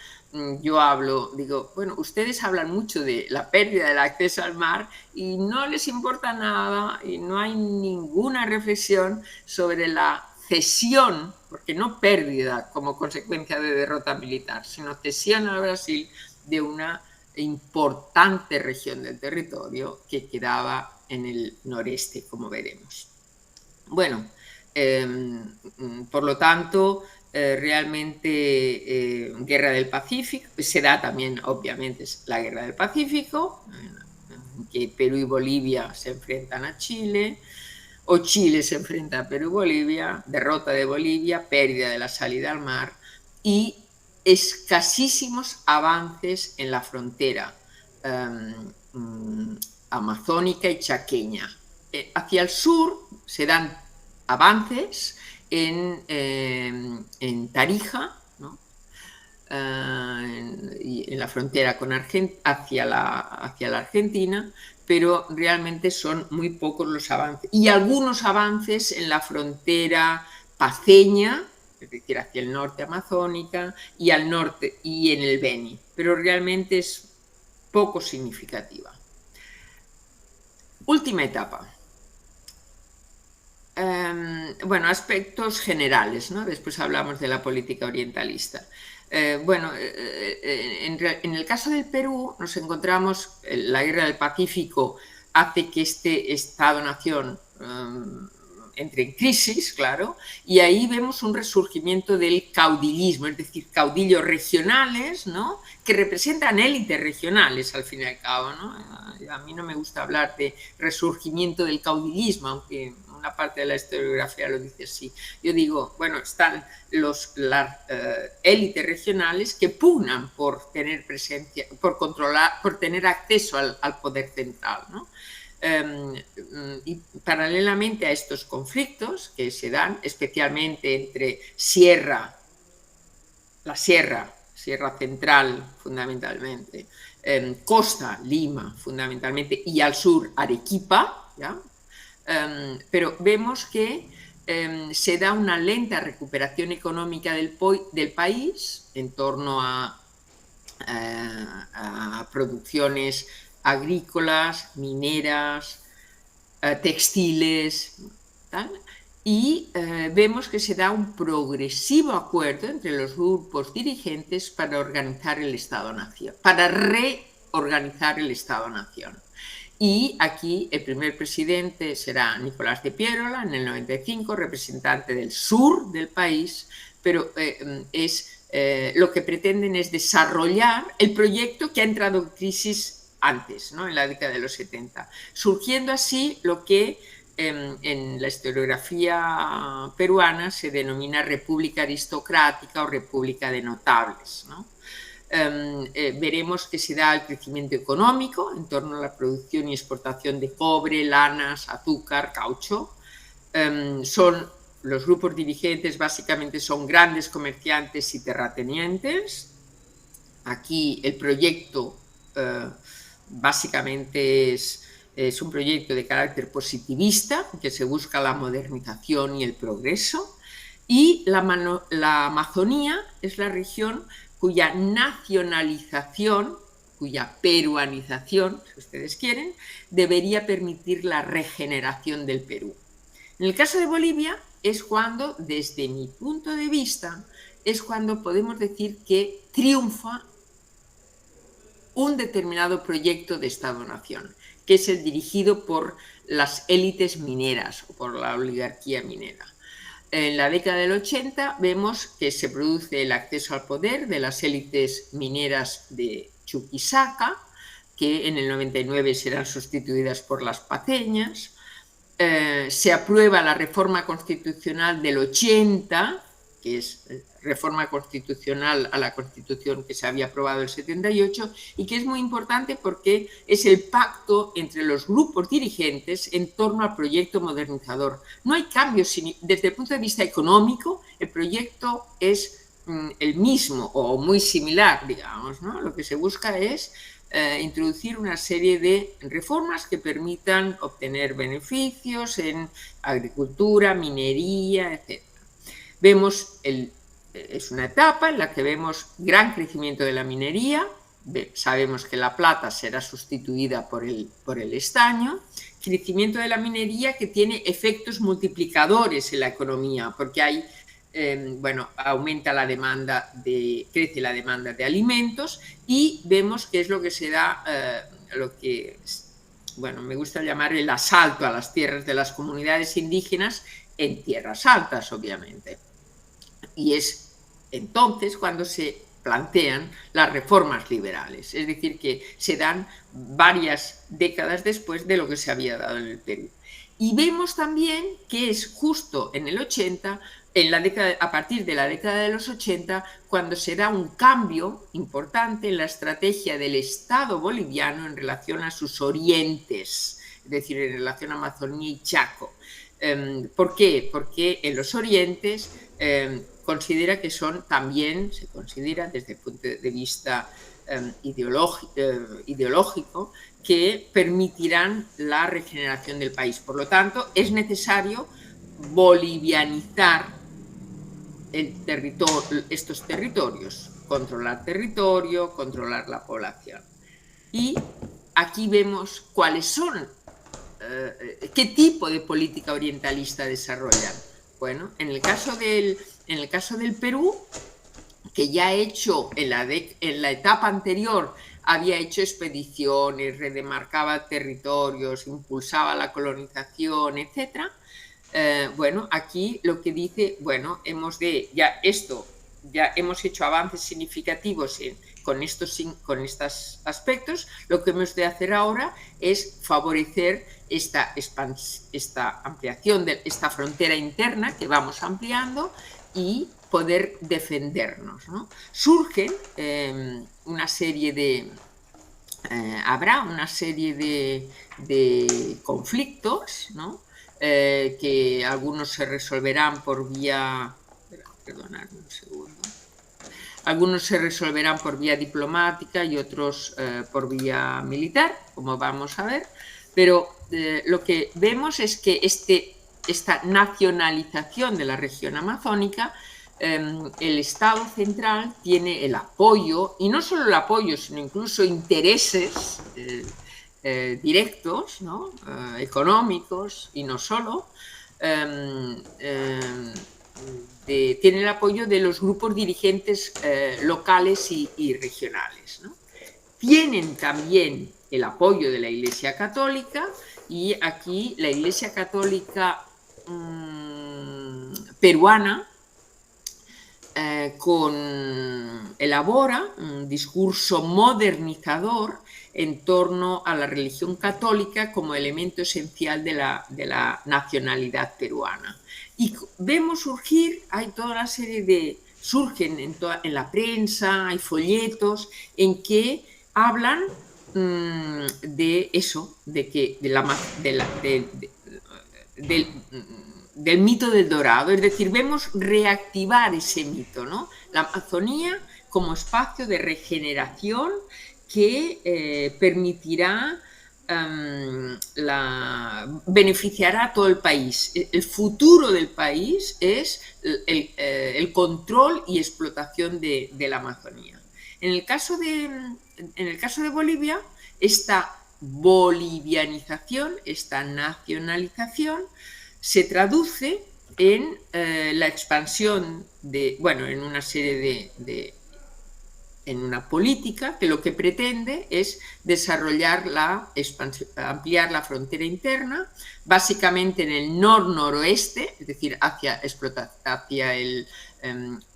yo digo, bueno, ustedes hablan mucho de la pérdida del acceso al mar y no les importa nada y no hay ninguna reflexión sobre la cesión, porque no pérdida como consecuencia de derrota militar, sino cesión al Brasil de una importante región del territorio que quedaba en el noreste, como veremos. Bueno, por lo tanto, realmente Guerra del Pacífico, se da también, obviamente, la Guerra del Pacífico, que Perú y Bolivia se enfrentan a Chile, o Chile se enfrenta a Perú y Bolivia, derrota de Bolivia, pérdida de la salida al mar y escasísimos avances en la frontera amazónica y chaqueña. Hacia el sur se dan avances en Tarija, ¿no? En la frontera con hacia la Argentina, pero realmente son muy pocos los avances. Y algunos avances en la frontera paceña, es decir, hacia el norte amazónica, y al norte, y en el Beni, pero realmente es poco significativa. Última etapa. Bueno, aspectos generales, ¿no? Después hablamos de la política orientalista. Bueno, en el caso del Perú nos encontramos, la Guerra del Pacífico hace que este Estado-nación entre en crisis, claro, y ahí vemos un resurgimiento del caudillismo, es decir, caudillos regionales, ¿no?, que representan élites regionales, al fin y al cabo, ¿no? A mí no me gusta hablar de resurgimiento del caudillismo, aunque una parte de la historiografía lo dice así. Yo digo, bueno, están las élites regionales que pugnan por tener presencia, por controlar, por tener acceso al poder central, ¿no? Y paralelamente a estos conflictos que se dan, especialmente entre la Sierra Central fundamentalmente, Costa, Lima fundamentalmente, y al sur Arequipa, ¿ya? Pero vemos que se da una lenta recuperación económica del país en torno a producciones agrícolas, mineras, textiles, tal, y vemos que se da un progresivo acuerdo entre los grupos dirigentes para organizar el Estado-Nación, para reorganizar el Estado-Nación. Y aquí el primer presidente será Nicolás de Piérola, en el 95, representante del sur del país, pero lo que pretenden es desarrollar el proyecto que ha entrado en crisis antes, ¿no?, en la década de los 70, surgiendo así lo que en la historiografía peruana se denomina república aristocrática o república de notables, ¿no? Veremos que se da el crecimiento económico en torno a la producción y exportación de cobre, lanas, azúcar, caucho. Los grupos dirigentes básicamente son grandes comerciantes y terratenientes. Aquí el proyecto básicamente es un proyecto de carácter positivista, que se busca la modernización y el progreso, y la Amazonía es la región cuya nacionalización, cuya peruanización, si ustedes quieren, debería permitir la regeneración del Perú. En el caso de Bolivia es cuando, desde mi punto de vista, es cuando podemos decir que triunfa un determinado proyecto de Estado-nación, que es el dirigido por las élites mineras o por la oligarquía minera. En la década del 80 vemos que se produce el acceso al poder de las élites mineras de Chuquisaca, que en el 99 serán sustituidas por las paceñas. Se aprueba la reforma constitucional del 80, que es reforma constitucional a la Constitución que se había aprobado en el 78 y que es muy importante porque es el pacto entre los grupos dirigentes en torno al proyecto modernizador. No hay cambios desde el punto de vista económico, el proyecto es el mismo o muy similar, digamos, ¿no? Lo que se busca es introducir una serie de reformas que permitan obtener beneficios en agricultura, minería, etc. Vemos, es una etapa en la que vemos gran crecimiento de la minería, sabemos que la plata será sustituida por el estaño, crecimiento de la minería que tiene efectos multiplicadores en la economía, porque hay bueno, aumenta la demanda crece la demanda de alimentos y vemos qué es lo que se da, lo que, bueno, me gusta llamar el asalto a las tierras de las comunidades indígenas en tierras altas, obviamente. Y es entonces cuando se plantean las reformas liberales, es decir, que se dan varias décadas después de lo que se había dado en el Perú. Y vemos también que es justo en el 80, a partir de la década de los 80, cuando se da un cambio importante en la estrategia del Estado boliviano en relación a sus orientes, es decir, en relación a Amazonía y Chaco. ¿Por qué? Porque en los orientes considera que se considera desde el punto de vista ideológico, que permitirán la regeneración del país. Por lo tanto, es necesario bolivianizar estos territorios, controlar territorio, controlar la población. Y aquí vemos cuáles son, qué tipo de política orientalista desarrollan. Bueno, en el caso del Perú, que ya ha hecho en la etapa anterior, había hecho expediciones, redemarcaba territorios, impulsaba la colonización, etc. Bueno, aquí lo que dice, bueno, ya hemos hecho avances significativos con estos aspectos, lo que hemos de hacer ahora es favorecer esta ampliación de esta frontera interna que vamos ampliando y poder defendernos, ¿no? Surgen una serie de... habrá una serie de conflictos, ¿no? Que algunos se resolverán por vía... Perdonadme un segundo. Algunos se resolverán por vía diplomática y otros por vía militar, como vamos a ver, pero lo que vemos es que esta nacionalización de la región amazónica, el Estado central tiene el apoyo, y no solo el apoyo, sino incluso intereses directos, ¿no? Económicos y no solo, tiene el apoyo de los grupos dirigentes locales y regionales, ¿no? Tienen también el apoyo de la Iglesia Católica, y aquí la Iglesia Católica peruana elabora un discurso modernizador en torno a la religión católica como elemento esencial de la nacionalidad peruana. Y vemos surgir, hay toda una serie surgen en la prensa, hay folletos en que hablan de eso, del mito del dorado, es decir, vemos reactivar ese mito, ¿no? La Amazonía como espacio de regeneración que permitirá, beneficiará a todo el país. El futuro del país es el control y explotación de la Amazonía. En el caso de Bolivia, esta bolivianización, esta nacionalización, se traduce en la expansión en una serie en una política que lo que pretende es desarrollar ampliar la frontera interna, básicamente en el noroeste, es decir, hacia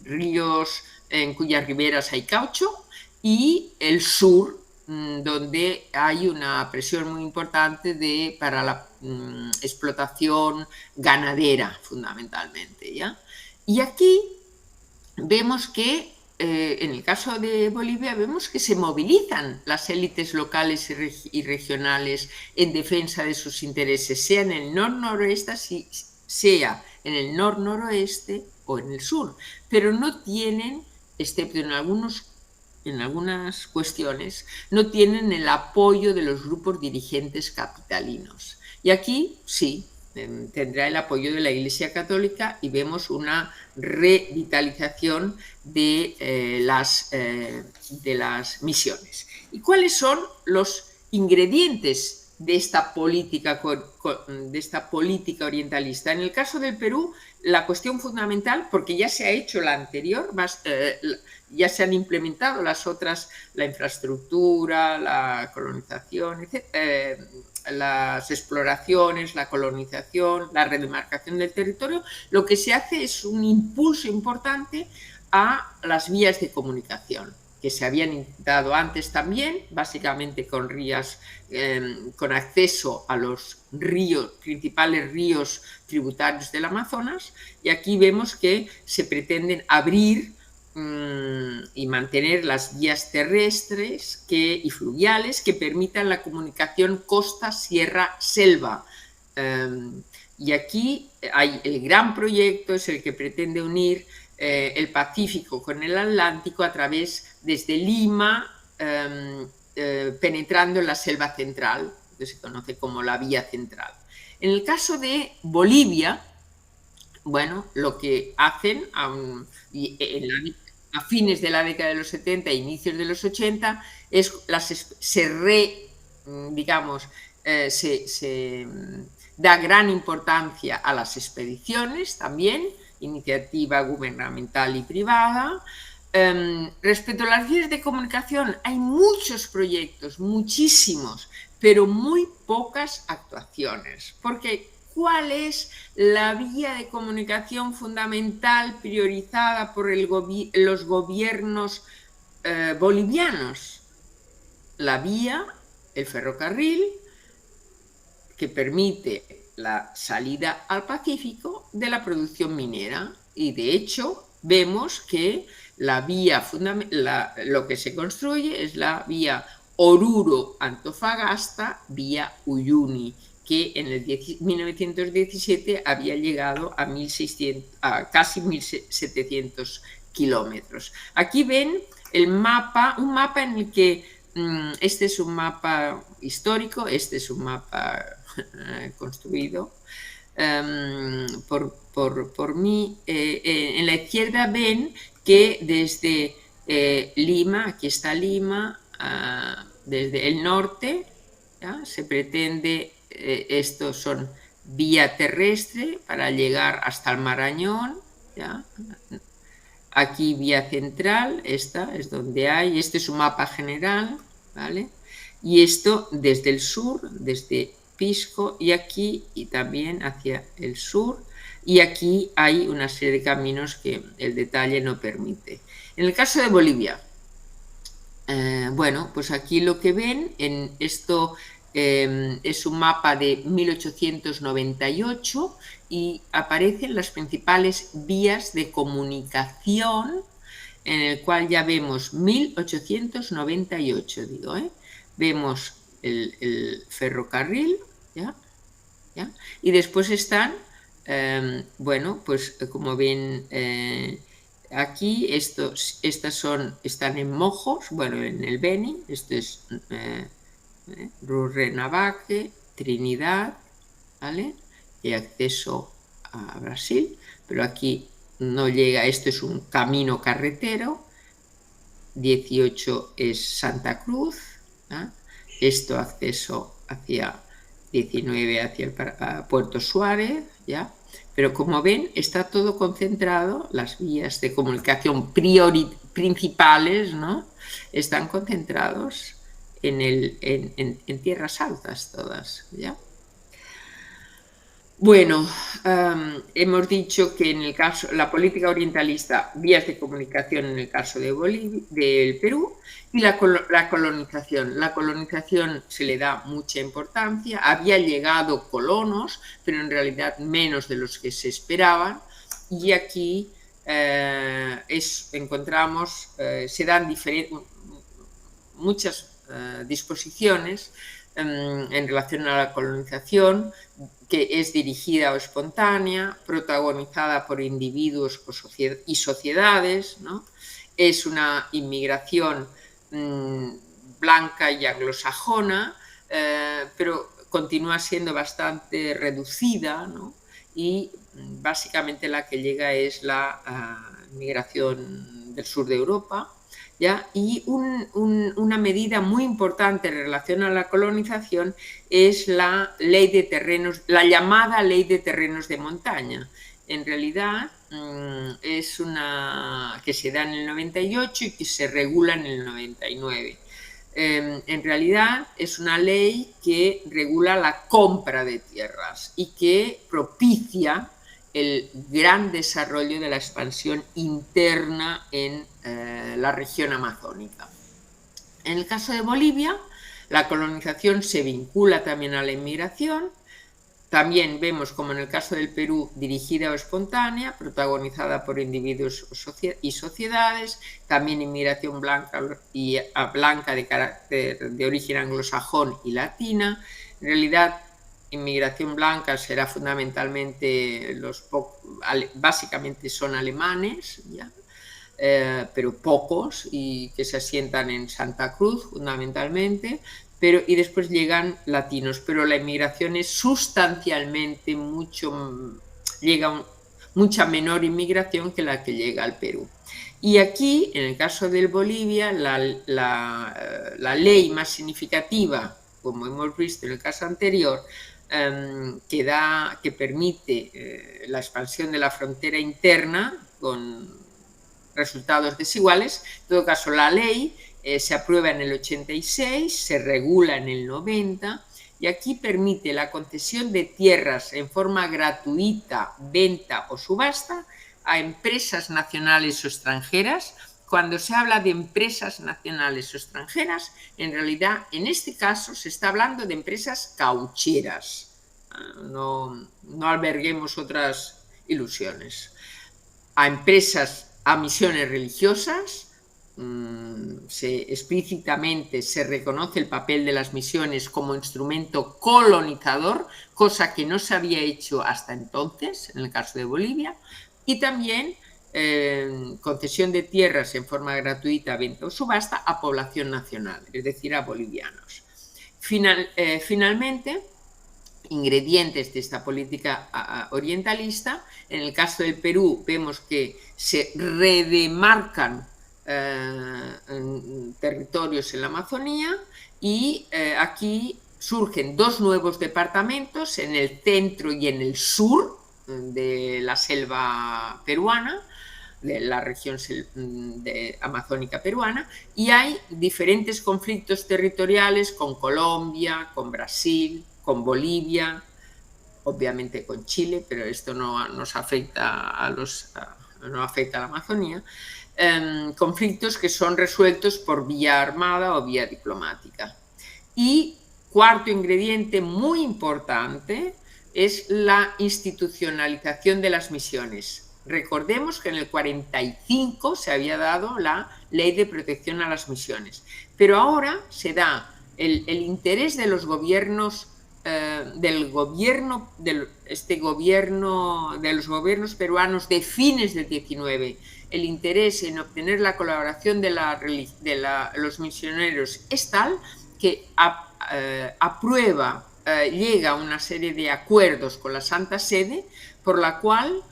ríos en cuyas riberas hay caucho, y el sur, donde hay una presión muy importante para la explotación ganadera, fundamentalmente, ¿ya? Y aquí vemos que en el caso de Bolivia vemos que se movilizan las élites locales y regionales en defensa de sus intereses, sea en el nor-noroeste, sea en el nor-noroeste o en el sur, pero no tienen, excepto en algunas cuestiones, no tienen el apoyo de los grupos dirigentes capitalinos. Y aquí sí, tendrá el apoyo de la Iglesia Católica y vemos una revitalización de las misiones. ¿Y cuáles son los ingredientes de esta política orientalista? En el caso del Perú, la cuestión fundamental, porque ya se ha hecho la anterior, ya se han implementado las otras, la infraestructura, la colonización, etc., las exploraciones, la colonización, la redemarcación del territorio, lo que se hace es un impulso importante a las vías de comunicación, que se habían intentado antes también, básicamente con ríos, con acceso a los principales ríos tributarios del Amazonas, y aquí vemos que se pretenden abrir y mantener las vías terrestres y fluviales que permitan la comunicación costa-sierra-selva. Y aquí hay el gran proyecto, es el que pretende unir el Pacífico con el Atlántico a través, desde Lima, penetrando en la selva central, que se conoce como la Vía Central. En el caso de Bolivia, bueno, lo que hacen a fines de la década de los 70 e inicios de los 80 es se da gran importancia a las expediciones también, iniciativa gubernamental y privada. Respecto a las vías de comunicación, hay muchos proyectos, muchísimos, pero muy pocas actuaciones, porque ¿cuál es la vía de comunicación fundamental priorizada por los gobiernos bolivianos? La vía, el ferrocarril, que permite la salida al Pacífico de la producción minera. Y de hecho vemos que la vía lo que se construye es la vía Oruro-Antofagasta, vía Uyuni, que en el 1917 había llegado a casi 1.700 kilómetros. Aquí ven un mapa en el que este es un mapa histórico, este es un mapa construido por mí. En la izquierda ven que desde Lima, aquí está Lima, desde el norte, ¿ya? Se pretende, estos son vía terrestre para llegar hasta el Marañón, ¿ya? Aquí vía central, esta es donde hay, este es un mapa general, ¿vale? Y esto desde el sur, desde Pisco y aquí, y también hacia el sur, y aquí hay una serie de caminos que el detalle no permite. En el caso de Bolivia, bueno, pues aquí lo que ven en esto es un mapa de 1898 y aparecen las principales vías de comunicación, en el cual ya vemos 1898, digo, vemos el ferrocarril, ¿ya? Y después están, bueno, pues como ven aquí, están en Mojos, bueno, en el Beni, esto es Rurrenabaque, Trinidad, ¿vale? Y acceso a Brasil, pero aquí no llega, esto es un camino carretero, 18 es Santa Cruz, ¿eh? Esto acceso hacia 19 hacia el Puerto Suárez, ¿ya? Pero como ven, está todo concentrado, las vías de comunicación principales, ¿no? Están concentrados en tierras altas todas, ¿ya? Bueno, hemos dicho que en el caso, la política orientalista, vías de comunicación en el caso de del Perú, y la colonización. La colonización se le da mucha importancia, había llegado colonos, pero en realidad menos de los que se esperaban, y aquí encontramos, se dan muchas disposiciones en relación a la colonización, que es dirigida o espontánea, protagonizada por individuos y sociedades, ¿no? Es una inmigración blanca y anglosajona, pero continúa siendo bastante reducida, ¿no? Y básicamente la que llega es la inmigración del sur de Europa, ¿ya? Y una medida muy importante en relación a la colonización es la ley de terrenos, la llamada ley de terrenos de montaña. En realidad es una que se da en el 98 y que se regula en el 99. En realidad es una ley que regula la compra de tierras y que propicia el gran desarrollo de la expansión interna en la región amazónica. En el caso de Bolivia, la colonización se vincula también a la inmigración. También vemos, como en el caso del Perú, dirigida o espontánea, protagonizada por individuos y sociedades, también inmigración blanca de carácter de origen anglosajón y latina. En realidad, inmigración blanca será fundamentalmente básicamente son alemanes, ¿ya? Pero pocos, y que se asientan en Santa Cruz fundamentalmente, y después llegan latinos, pero la inmigración es sustancialmente mucha menor inmigración que la que llega al Perú. Y aquí, en el caso del Bolivia, la ley más significativa, como hemos visto en el caso anterior, que permite la expansión de la frontera interna con resultados desiguales. En todo caso, la ley se aprueba en el 86, se regula en el 90 y aquí permite la concesión de tierras en forma gratuita, venta o subasta a empresas nacionales o extranjeras. Cuando se habla de empresas nacionales o extranjeras, en realidad en este caso se está hablando de empresas caucheras. No alberguemos otras ilusiones. A misiones religiosas, explícitamente se reconoce el papel de las misiones como instrumento colonizador, cosa que no se había hecho hasta entonces en el caso de Bolivia, y también concesión de tierras en forma gratuita, venta o subasta a población nacional, es decir, a bolivianos. Finalmente, ingredientes de esta política orientalista, en el caso del Perú vemos que se redemarcan territorios en la Amazonía y aquí surgen dos nuevos departamentos en el centro y en el sur de la selva peruana, de la región amazónica peruana, y hay diferentes conflictos territoriales con Colombia, con Brasil, con Bolivia, obviamente con Chile, pero esto no nos afecta no afecta a la Amazonía. Conflictos que son resueltos por vía armada o vía diplomática. Y cuarto ingrediente muy importante es la institucionalización de las misiones. Recordemos que en el 45 se había dado la Ley de Protección a las Misiones, pero ahora se da el interés de los gobiernos de los gobiernos peruanos de fines del 19, el interés en obtener la colaboración de los misioneros es tal que llega a una serie de acuerdos con la Santa Sede, por la cual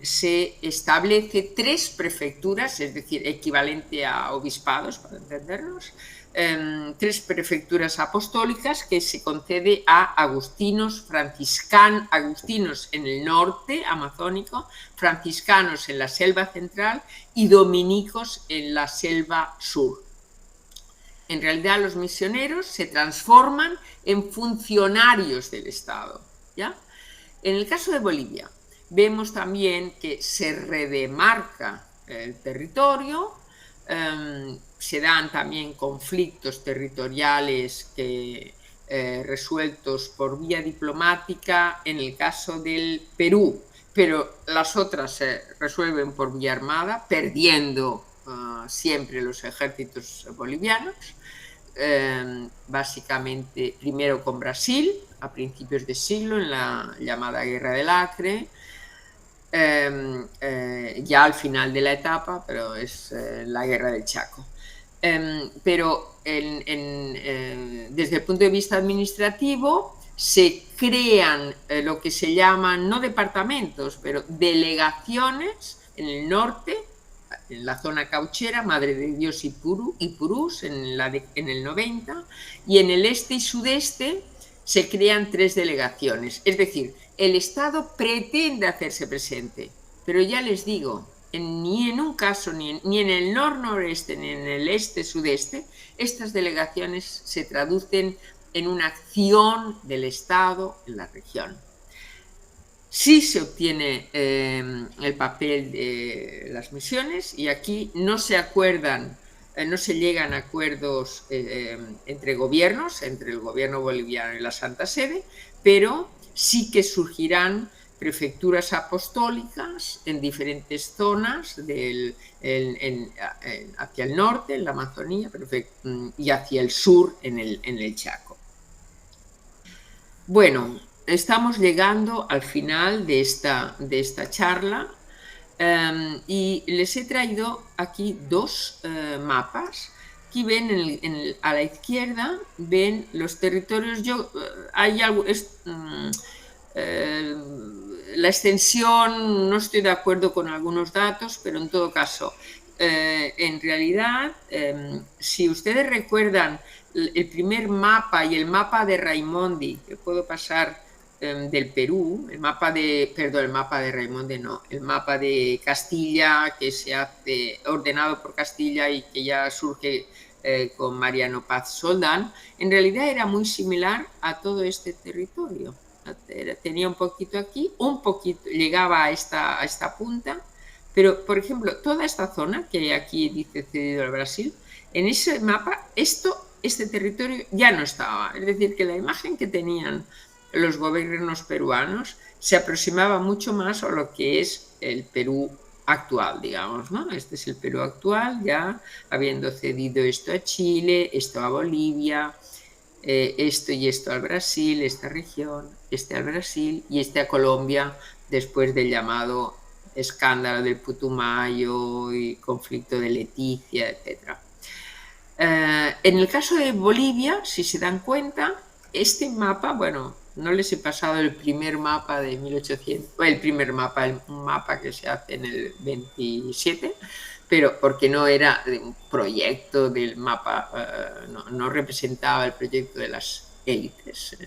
se establece 3 prefecturas, es decir, equivalente a obispados, para entendernos, 3 prefecturas apostólicas que se concede a agustinos en el norte amazónico, franciscanos en la selva central y dominicos en la selva sur. En realidad los misioneros se transforman en funcionarios del Estado, ¿ya? En el caso de Bolivia vemos también que se redemarca el territorio, se dan también conflictos territoriales resueltos por vía diplomática en el caso del Perú, pero las otras se resuelven por vía armada, perdiendo siempre los ejércitos bolivianos, básicamente primero con Brasil a principios de siglo en la llamada Guerra del Acre, ya al final de la etapa, pero es la Guerra del Chaco. Pero desde el punto de vista administrativo se crean lo que se llaman, no departamentos, pero delegaciones en el norte, en la zona cauchera, Madre de Dios y Purús, en el 90, y en el este y sudeste se crean 3 delegaciones. Es decir, el Estado pretende hacerse presente, pero ya les digo, ni en un caso, ni en el nor-noreste, ni en el este-sudeste, estas delegaciones se traducen en una acción del Estado en la región. Sí se obtiene el papel de las misiones, y aquí no se acuerdan, no se llegan a acuerdos entre gobiernos, entre el gobierno boliviano y la Santa Sede, pero sí que surgirán prefecturas apostólicas en diferentes zonas hacia el norte, en la Amazonía, y hacia el sur, en el Chaco. Bueno, estamos llegando al final de esta charla, y les he traído aquí 2 mapas. Aquí ven a la izquierda, ven los territorios. La extensión, no estoy de acuerdo con algunos datos, pero en todo caso, en realidad, si ustedes recuerdan el primer mapa y el mapa de Raimondi, que puedo pasar, del Perú, el mapa de Raimondi, no, el mapa de Castilla, que se hace ordenado por Castilla y que ya surge con Mariano Paz Soldán, en realidad era muy similar a todo este territorio. Tenía un poquito aquí, un poquito, llegaba a esta punta, pero por ejemplo, toda esta zona que aquí dice cedido al Brasil, en ese mapa este territorio ya no estaba. Es decir, que la imagen que tenían los gobiernos peruanos se aproximaba mucho más a lo que es el Perú actual, digamos, ¿no? Este es el Perú actual, ya habiendo cedido esto a Chile, esto a Bolivia, esto y esto al Brasil, esta región, este al Brasil y este a Colombia, después del llamado escándalo del Putumayo y conflicto de Leticia, etc. En el caso de Bolivia, si se dan cuenta, este mapa, bueno, no les he pasado el primer mapa de 1800, un mapa que se hace en el 27, pero porque no era un proyecto del mapa, no representaba el proyecto de las élites,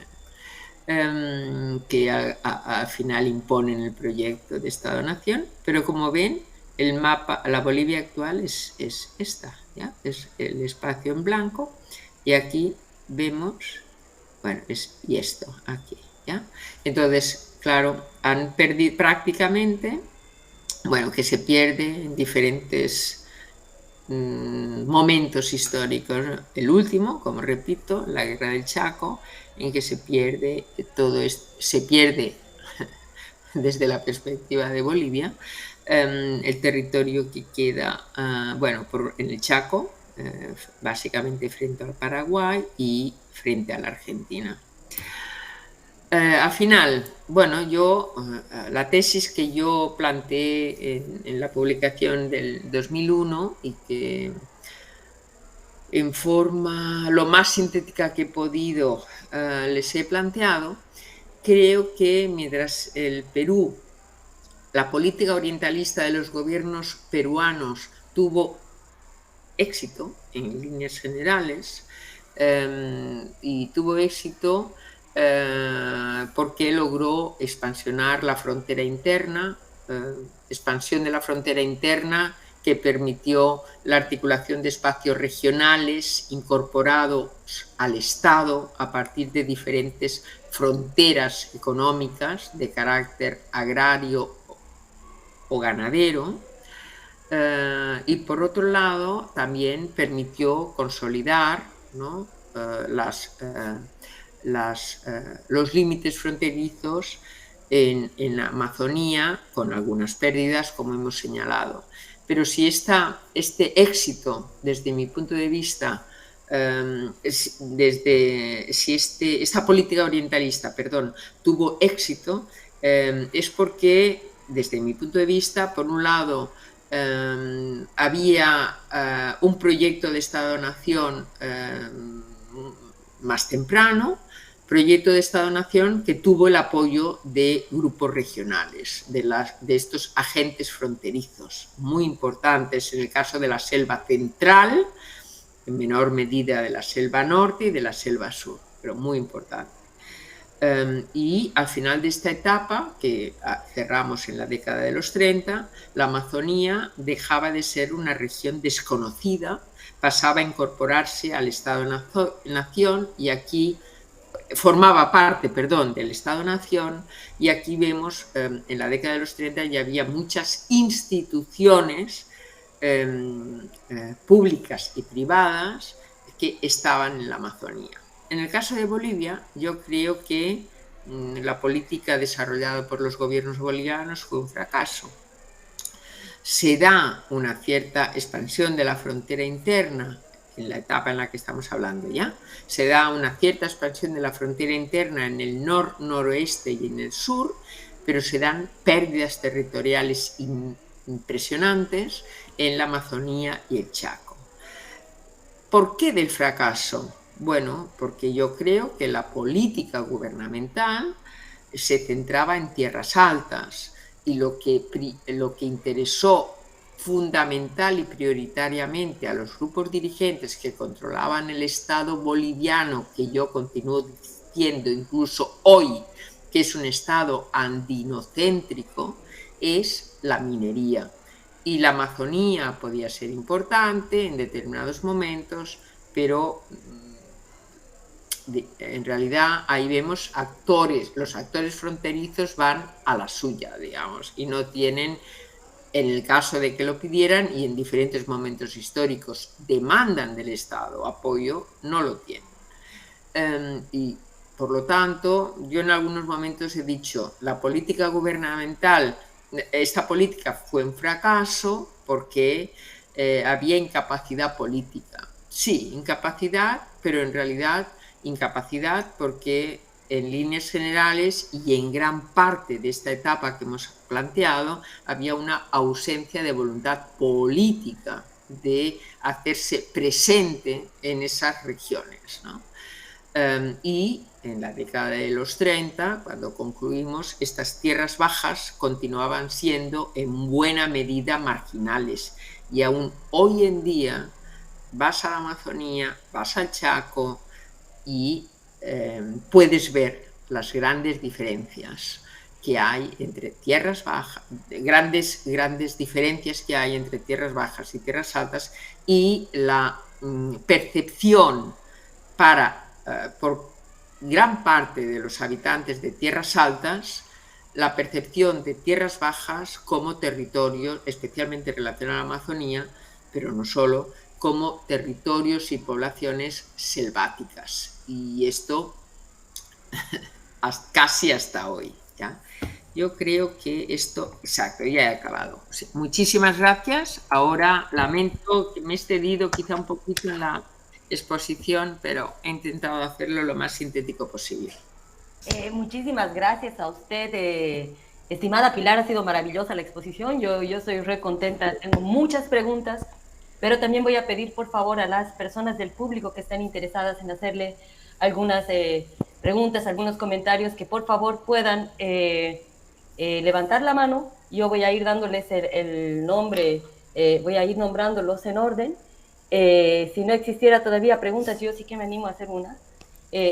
que al final imponen el proyecto de Estado-Nación, pero como ven, el mapa, la Bolivia actual es esta, ¿ya? Es el espacio en blanco, y aquí vemos, bueno, y esto aquí, ¿ya? Entonces, claro, han perdido prácticamente, bueno, que se pierde en diferentes momentos históricos, ¿no? El último, como repito, la Guerra del Chaco, en que se pierde todo esto, se pierde desde la perspectiva de Bolivia, el territorio que queda, bueno, en el Chaco, básicamente frente al Paraguay y frente a la Argentina. Al final, bueno, la tesis que yo planteé en la publicación del 2001 y que en forma lo más sintética que he podido les he planteado, creo que mientras el Perú, la política orientalista de los gobiernos peruanos tuvo éxito en líneas generales, y tuvo éxito porque logró expansionar la frontera interna, expansión de la frontera interna que permitió la articulación de espacios regionales incorporados al Estado a partir de diferentes fronteras económicas de carácter agrario o ganadero, y por otro lado también permitió consolidar, ¿no?, los límites fronterizos en la Amazonía, con algunas pérdidas, como hemos señalado. Pero si este éxito, desde mi punto de vista, esta política orientalista, tuvo éxito, es porque, desde mi punto de vista, por un lado, había un proyecto de Estado-Nación más temprano, proyecto de Estado-Nación que tuvo el apoyo de grupos regionales, de estos agentes fronterizos, muy importantes en el caso de la selva central, en menor medida de la selva norte y de la selva sur, pero muy importante. Y al final de esta etapa, que cerramos en la década de los 30, la Amazonía dejaba de ser una región desconocida, pasaba a incorporarse al Estado-Nación y aquí formaba parte, del Estado-Nación, y aquí vemos en la década de los 30 ya había muchas instituciones públicas y privadas que estaban en la Amazonía. En el caso de Bolivia, yo creo que la política desarrollada por los gobiernos bolivianos fue un fracaso. Se da una cierta expansión de la frontera interna en la etapa en la que estamos hablando ya. Se da una cierta expansión de la frontera interna en el noroeste y en el sur, pero se dan pérdidas territoriales impresionantes en la Amazonía y el Chaco. ¿Por qué del fracaso? Bueno, porque yo creo que la política gubernamental se centraba en tierras altas y lo que interesó fundamental y prioritariamente a los grupos dirigentes que controlaban el Estado boliviano, que yo continúo diciendo incluso hoy que es un Estado andinocéntrico, es la minería. Y la Amazonía podía ser importante en determinados momentos, pero en realidad ahí vemos los actores fronterizos van a la suya, digamos, y no tienen, en el caso de que lo pidieran y en diferentes momentos históricos demandan del Estado apoyo, no lo tienen. Y por lo tanto, yo en algunos momentos he dicho, la política gubernamental, esta política fue un fracaso porque había incapacidad política. Sí, incapacidad, pero en realidad incapacidad porque en líneas generales y en gran parte de esta etapa que hemos planteado había una ausencia de voluntad política de hacerse presente en esas regiones, ¿no? Y en la década de los 30, cuando concluimos, estas tierras bajas continuaban siendo en buena medida marginales y aún hoy en día vas a la Amazonía, vas al Chaco y puedes ver las grandes diferencias que hay entre tierras bajas, grandes diferencias que hay entre tierras bajas y tierras altas, y la percepción por gran parte de los habitantes de tierras altas, la percepción de tierras bajas como territorios, especialmente relacionado a la Amazonía, pero no solo, como territorios y poblaciones selváticas. Y esto casi hasta hoy, ¿ya? Yo creo que esto, exacto, ya he acabado. Sí, muchísimas gracias. Ahora lamento que me he excedido quizá un poquito en la exposición, pero he intentado hacerlo lo más sintético posible. Muchísimas gracias a usted, estimada Pilar, ha sido maravillosa la exposición. Yo soy re contenta, tengo muchas preguntas, pero también voy a pedir por favor a las personas del público que están interesadas en hacerle algunas preguntas, algunos comentarios, que por favor puedan levantar la mano. Yo voy a ir dándoles el nombre, voy a ir nombrándolos en orden. Si no existiera todavía preguntas, yo sí que me animo a hacer una.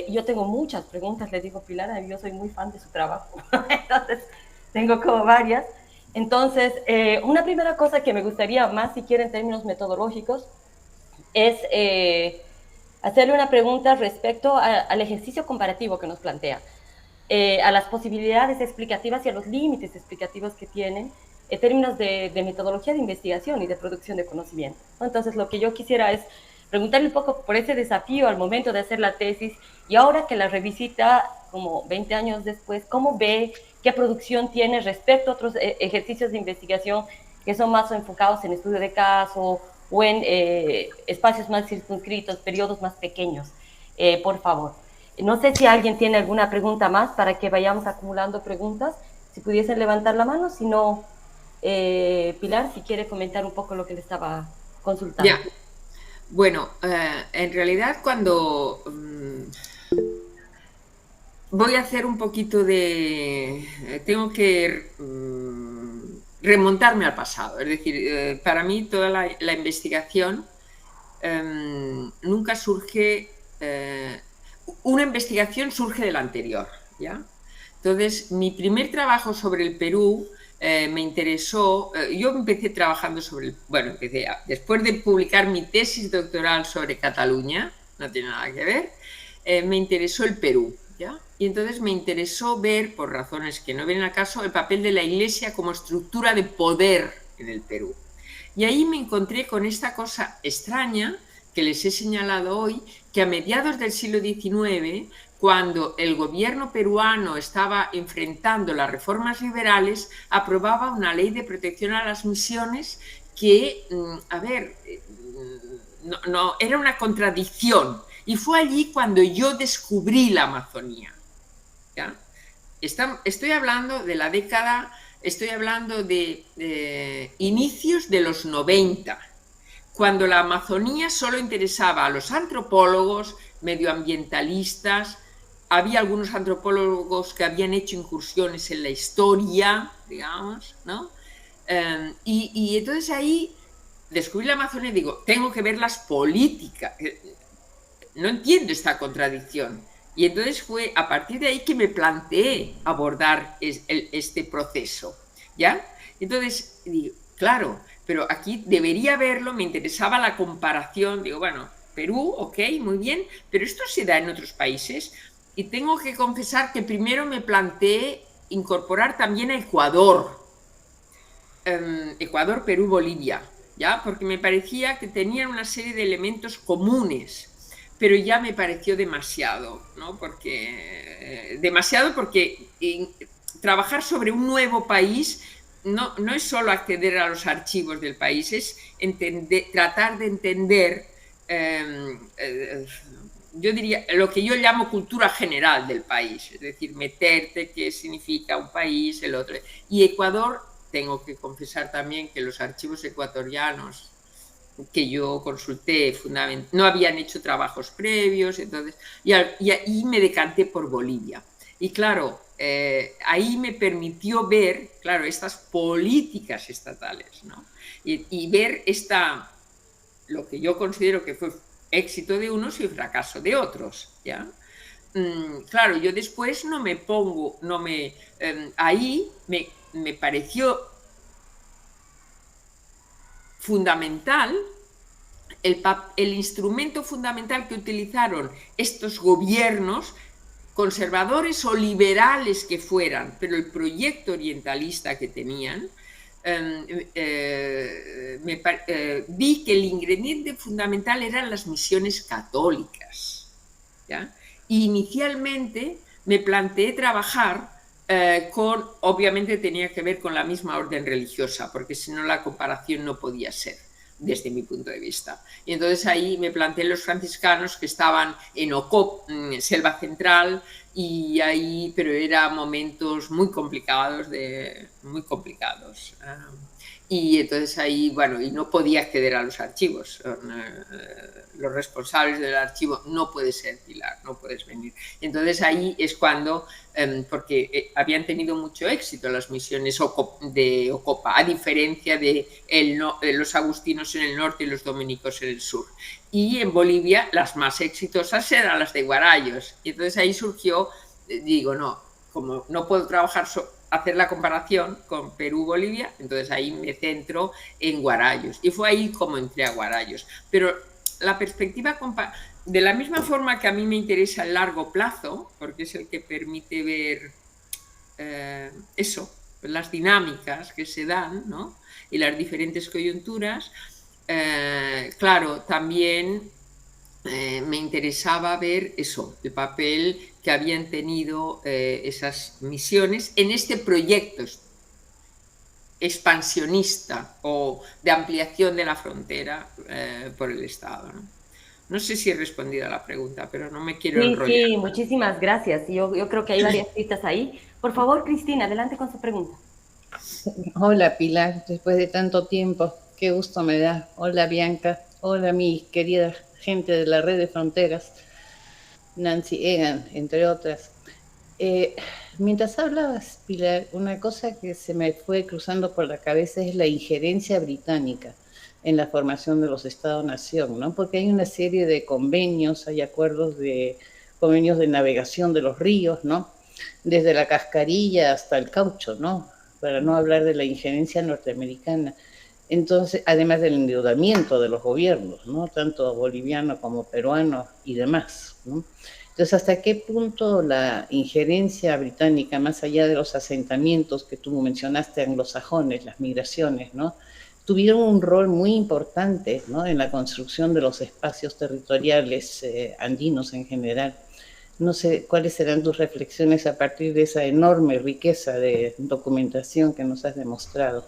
Yo tengo muchas preguntas, les digo Pilar, yo soy muy fan de su trabajo, entonces tengo como varias. Entonces, una primera cosa que me gustaría más, si quieren, en términos metodológicos, es hacerle una pregunta respecto al ejercicio comparativo que nos plantea, a las posibilidades explicativas y a los límites explicativos que tienen en términos de metodología de investigación y de producción de conocimiento. Entonces, lo que yo quisiera es preguntarle un poco por ese desafío al momento de hacer la tesis, y ahora que la revisita como 20 años después, ¿cómo ve qué producción tiene respecto a otros ejercicios de investigación que son más enfocados en estudio de caso o en espacios más circunscritos, periodos más pequeños, por favor. No sé si alguien tiene alguna pregunta más para que vayamos acumulando preguntas. Si pudiesen levantar la mano, si no, Pilar, si quiere comentar un poco lo que le estaba consultando. Ya. Bueno, en realidad cuando voy a hacer un poquito de... tengo que remontarme al pasado. Es decir, para mí toda la investigación nunca surge... una investigación surge de la anterior, ¿ya? Entonces, mi primer trabajo sobre el Perú me interesó... yo empecé trabajando sobre... después de publicar mi tesis doctoral sobre Cataluña, no tiene nada que ver, me interesó el Perú, ¿ya? Y entonces me interesó ver, por razones que no vienen al caso, el papel de la Iglesia como estructura de poder en el Perú. Y ahí me encontré con esta cosa extraña que les he señalado hoy, que a mediados del siglo XIX, cuando el gobierno peruano estaba enfrentando las reformas liberales, aprobaba una ley de protección a las misiones que, no, era una contradicción. Y fue allí cuando yo descubrí la Amazonía, ¿ya? Estoy hablando de la década, estoy hablando de inicios de los 90, cuando la Amazonía solo interesaba a los antropólogos, medioambientalistas. Había algunos antropólogos que habían hecho incursiones en la historia, digamos, ¿no? Y entonces ahí descubrí la Amazonía y digo, tengo que ver las políticas. No entiendo esta contradicción. Y entonces fue a partir de ahí que me planteé abordar este proceso, ¿ya? Entonces, digo, claro, pero aquí debería verlo, me interesaba la comparación, digo, bueno, Perú, ok, muy bien, pero esto se da en otros países. Y tengo que confesar que primero me planteé incorporar también a Ecuador, Ecuador, Perú, Bolivia, ¿ya? Porque me parecía que tenían una serie de elementos comunes, pero ya me pareció demasiado, ¿no? Demasiado porque trabajar sobre un nuevo país no es solo acceder a los archivos del país, es tratar de entender, yo diría, lo que yo llamo cultura general del país, es decir, meterte qué significa un país, el otro. Y Ecuador, tengo que confesar también que los archivos ecuatorianos que yo consulté no habían hecho trabajos previos, entonces, y ahí me decanté por Bolivia. Y claro, ahí me permitió ver, claro, estas políticas estatales, ¿no? Y ver lo que yo considero que fue éxito de unos y fracaso de otros, ¿ya? Claro, yo después ahí me pareció fundamental el instrumento fundamental que utilizaron estos gobiernos, conservadores o liberales que fueran, pero el proyecto orientalista que tenían, vi que el ingrediente fundamental eran las misiones católicas, ¿ya? Y inicialmente me planteé trabajar obviamente tenía que ver con la misma orden religiosa, porque si no la comparación no podía ser, desde mi punto de vista. Y entonces ahí me planteé los franciscanos que estaban en Selva Central, pero eran momentos muy complicados, y entonces ahí, bueno, y no podía acceder a los archivos. Los responsables del archivo, no puede ser, Pilar, no puedes venir. Entonces ahí es cuando, porque habían tenido mucho éxito las misiones de Ocopa, a diferencia de los agustinos en el norte y los dominicos en el sur. Y en Bolivia las más exitosas eran las de Guarayos. Y entonces ahí surgió, digo, no, como no puedo hacer la comparación con Perú-Bolivia, entonces ahí me centro en Guarayos. Y fue ahí como entré a Guarayos. Pero la perspectiva, de la misma forma que a mí me interesa el largo plazo, porque es el que permite ver las dinámicas que se dan, ¿no? Y las diferentes coyunturas, claro, también me interesaba ver el papel que habían tenido esas misiones en este proyecto expansionista o de ampliación de la frontera por el Estado, ¿no? No sé si he respondido a la pregunta, pero no me quiero Sí, enrollar. sí, muchísimas gracias. Yo creo que hay varias pistas ahí. Por favor, Cristina, adelante con su pregunta. Hola Pilar, después de tanto tiempo, qué gusto me da. Hola Bianca, hola mi querida gente de la Red de Fronteras, Nancy Egan, entre otras. Eh, Mientras hablabas, Pilar, una cosa que se me fue cruzando por la cabeza es la injerencia británica en la formación de los Estados-nación, ¿no? Porque hay una serie de convenios, hay convenios de navegación de los ríos, ¿no? Desde la cascarilla hasta el caucho, ¿no? Para no hablar de la injerencia norteamericana. Entonces, además del endeudamiento de los gobiernos, ¿no? Tanto boliviano como peruano y demás, ¿no? Entonces, ¿hasta qué punto la injerencia británica, más allá de los asentamientos que tú mencionaste, anglosajones, las migraciones, ¿no? Tuvieron un rol muy importante, ¿no? En la construcción de los espacios territoriales andinos en general. No sé cuáles serán tus reflexiones a partir de esa enorme riqueza de documentación que nos has demostrado.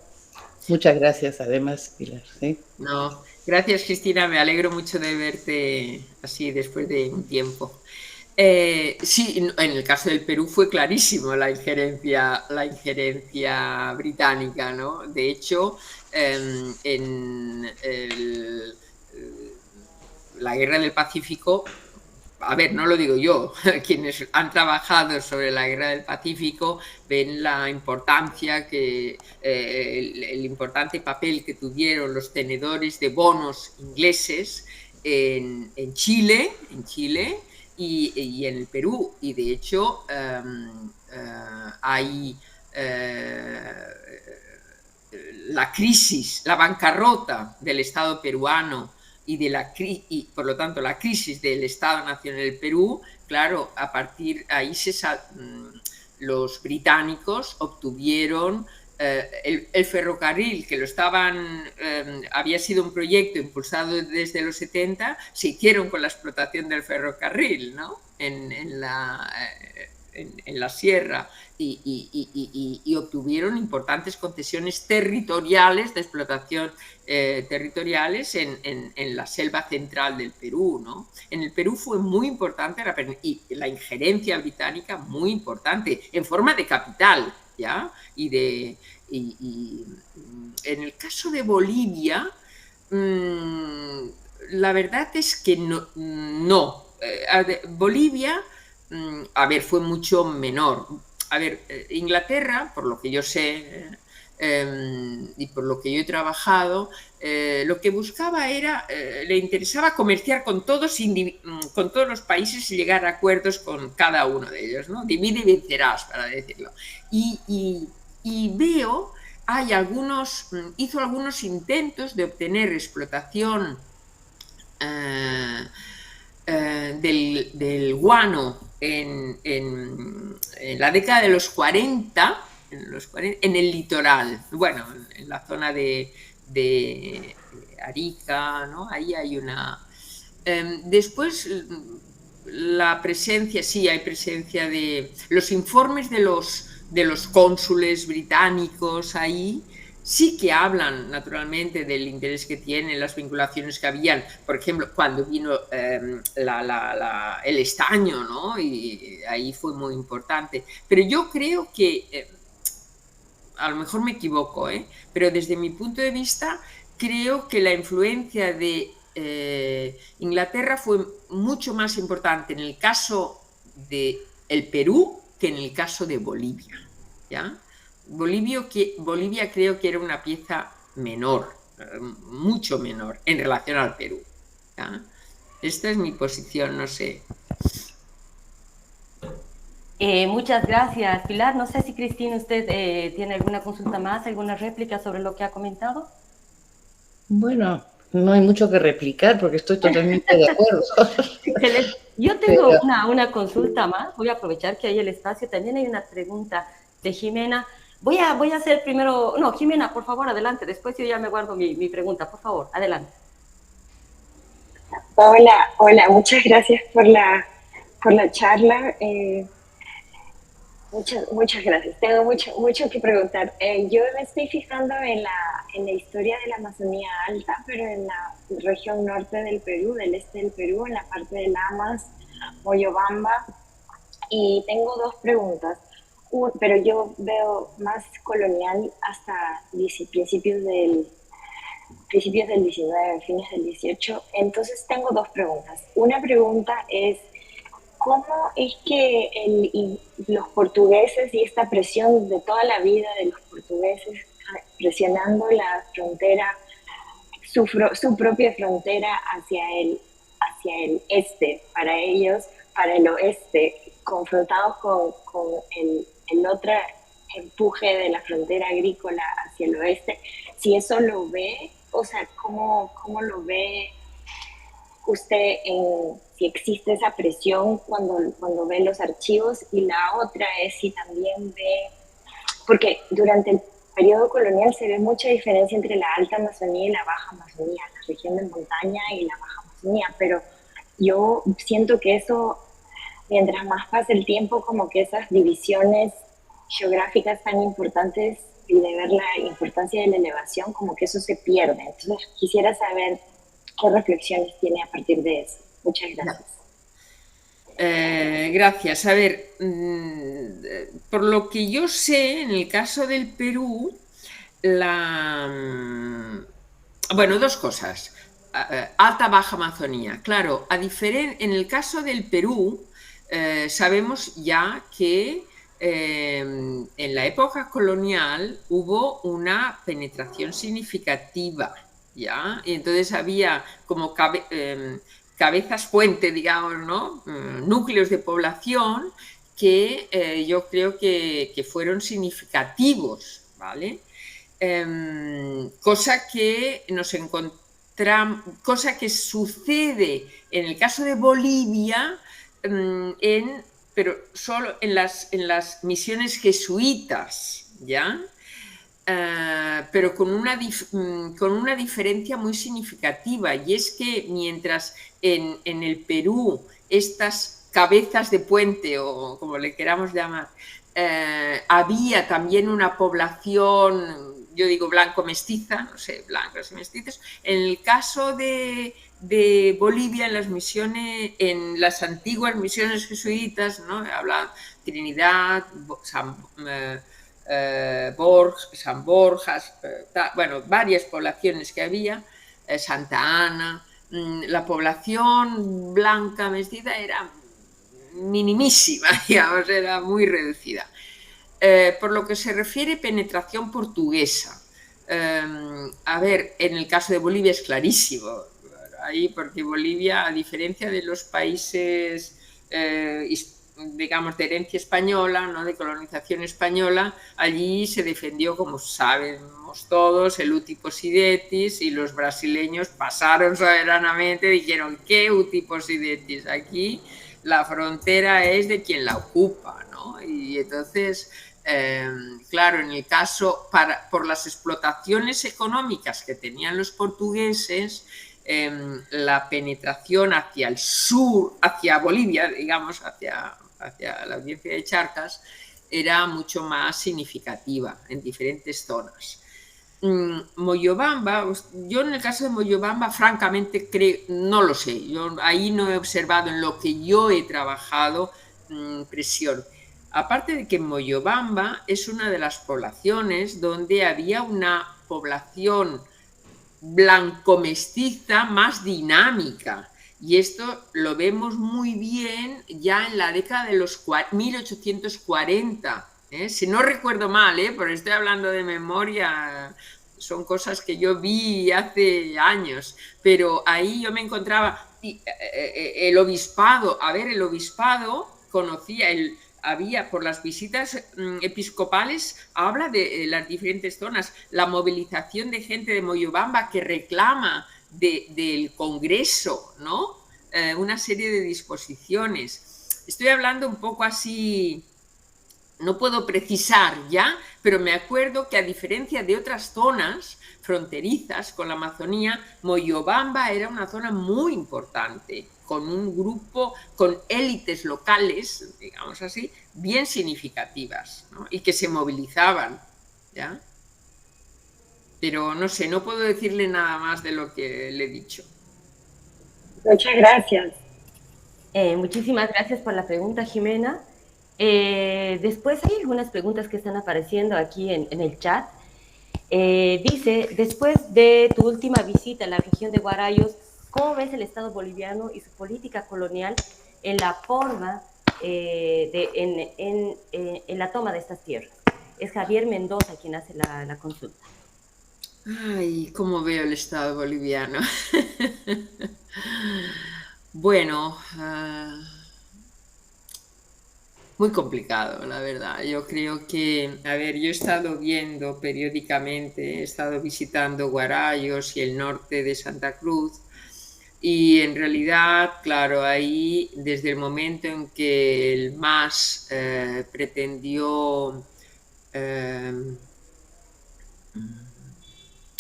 Muchas gracias, además, Pilar. ¿Sí? No, gracias, Cristina. Me alegro mucho de verte así después de un tiempo. Sí, en el caso del Perú fue clarísimo la injerencia británica, ¿no? De hecho, la Guerra del Pacífico, a ver, no lo digo yo, quienes han trabajado sobre la Guerra del Pacífico ven la importancia el importante papel que tuvieron los tenedores de bonos ingleses en Chile y en el Perú. Y de hecho hay la crisis, la bancarrota del Estado peruano y por lo tanto la crisis del Estado-nación del Perú, claro, a partir de ahí los británicos obtuvieron el ferrocarril, que había sido un proyecto impulsado desde los 70, se hicieron con la explotación del ferrocarril, ¿no? En la sierra y obtuvieron importantes concesiones territoriales de explotación territoriales en la selva central del Perú, ¿no? En el Perú fue muy importante la injerencia británica, muy importante, en forma de capital, ¿ya? En el caso de Bolivia, la verdad es que no. Bolivia, a ver, fue mucho menor. A ver, Inglaterra, por lo que yo sé y por lo que yo he trabajado, lo que buscaba le interesaba comerciar con todos los países y llegar a acuerdos con cada uno de ellos, ¿no? Divide y vencerás, para decirlo. Y veo, hizo algunos intentos de obtener explotación del guano en la década de los 40, en el litoral, bueno, en la zona de Arica, ¿no? Ahí hay una... después, la presencia, sí, hay presencia de los informes de los cónsules británicos ahí, sí que hablan naturalmente del interés que tienen, las vinculaciones que habían, por ejemplo, cuando vino el estaño, ¿no? Y ahí fue muy importante. Pero yo creo que, a lo mejor me equivoco, pero desde mi punto de vista, creo que la influencia de Inglaterra fue mucho más importante en el caso del Perú que en el caso de Bolivia, ¿ya? Bolivia creo que era una pieza menor, mucho menor en relación al Perú, ¿ya? Esta es mi posición, no sé. Muchas gracias, Pilar. No sé si Cristina, usted tiene alguna consulta más, alguna réplica sobre lo que ha comentado. Bueno, no hay mucho que replicar porque estoy totalmente de acuerdo. Yo tengo una consulta más. Voy a aprovechar que hay el espacio. También hay una pregunta de Jimena. Voy a hacer primero... No, Jimena, por favor, adelante. Después yo ya me guardo mi pregunta. Por favor, adelante. Hola, muchas gracias por por la charla. Muchas gracias. Tengo mucho que preguntar. Yo me estoy fijando en la historia de la Amazonía Alta, pero en la región norte del Perú, del este del Perú, en la parte de Lamas, Moyobamba. Y tengo dos preguntas, pero yo veo más colonial hasta principios del 19, fines del 18. Entonces tengo dos preguntas. Una pregunta es, ¿cómo es que los portugueses y esta presión de toda la vida de los portugueses presionando la frontera, su propia frontera hacia el este, para ellos, para el oeste, confrontados con el otro empuje de la frontera agrícola hacia el oeste, si eso lo ve, o sea, ¿cómo lo ve usted si existe esa presión cuando ve los archivos? Y la otra es si también ve, porque durante el periodo colonial se ve mucha diferencia entre la alta Amazonía y la baja Amazonía, la región de montaña y la baja Amazonía, pero yo siento que eso, mientras más pasa el tiempo, como que esas divisiones geográficas tan importantes y de ver la importancia de la elevación, como que eso se pierde. Entonces quisiera saber qué reflexiones tiene a partir de eso. Muchas gracias. Gracias. A ver, por lo que yo sé, en el caso del Perú, bueno, dos cosas. Alta, baja Amazonía. Claro, en el caso del Perú, sabemos ya que en la época colonial hubo una penetración significativa, ¿ya? Y entonces había como cabezas puente, digamos, ¿no? Núcleos de población que yo creo que fueron significativos, ¿vale? Cosa que cosa que sucede en el caso de Bolivia, pero solo en las misiones jesuitas, ¿ya? Pero con una diferencia muy significativa, y es que mientras en el Perú estas cabezas de puente, o como le queramos llamar, había también una población, yo digo blanco-mestiza, no sé, blancos y mestizos. En el caso de Bolivia, en las antiguas misiones jesuitas, ¿no? Habla Trinidad, San Borjas, bueno, varias poblaciones que había, Santa Ana. La población blanca mestiza era minimísima, digamos, era muy reducida. Por lo que se refiere a penetración portuguesa, a ver, en el caso de Bolivia es clarísimo, ahí, porque Bolivia, a diferencia de los países digamos de herencia española, ¿no? De colonización española, allí se defendió, como sabemos todos, el uti possidetis, y los brasileños pasaron soberanamente, dijeron, ¿qué uti possidetis? Aquí la frontera es de quien la ocupa, ¿no? Y entonces, claro, en el caso, por las explotaciones económicas que tenían los portugueses, la penetración hacia el sur, hacia Bolivia, digamos, hacia la audiencia de Charcas, era mucho más significativa en diferentes zonas. Moyobamba, yo en el caso de Moyobamba, francamente, no lo sé. Yo ahí no he observado, en lo que yo he trabajado, presión. Aparte de que Moyobamba es una de las poblaciones donde había una población blanco-mestiza más dinámica. Y esto lo vemos muy bien ya en la década de los 1840. Si no recuerdo mal, porque estoy hablando de memoria, son cosas que yo vi hace años, pero ahí yo me encontraba el obispado. A ver, el obispado conocía, había por las visitas episcopales, habla de las diferentes zonas, la movilización de gente de Moyobamba que reclama del Congreso, ¿no? Una serie de disposiciones. Estoy hablando un poco así, no puedo precisar ya, pero me acuerdo que, a diferencia de otras zonas fronterizas con la Amazonía, Moyobamba era una zona muy importante, con un grupo, con élites locales, digamos así, bien significativas, ¿no? Y que se movilizaban, ¿ya? Pero no sé, no puedo decirle nada más de lo que le he dicho. Muchas gracias. Muchísimas gracias por la pregunta, Jimena. Después hay algunas preguntas que están apareciendo aquí en el chat. Dice, después de tu última visita a la región de Guarayos, ¿cómo ves el Estado boliviano y su política colonial en la forma, en la toma de estas tierras? Es Javier Mendoza quien hace la consulta. Ay, cómo veo el Estado boliviano. Bueno, muy complicado, la verdad. Yo creo que, a ver, yo he estado viendo periódicamente, he estado visitando Guarayos y el norte de Santa Cruz, y en realidad, claro, ahí desde el momento en que el MAS pretendió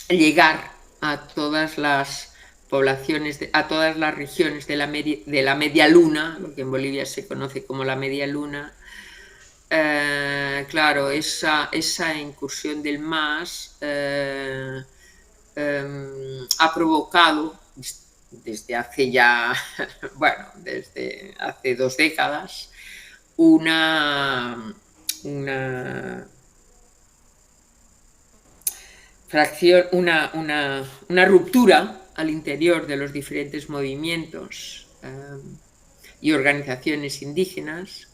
llegar a todas las poblaciones, a todas las regiones de la media luna, lo que en Bolivia se conoce como la media luna, claro, esa incursión del MAS ha provocado desde hace ya, bueno, desde hace 2 décadas, una fracción, una ruptura al interior de los diferentes movimientos y organizaciones indígenas,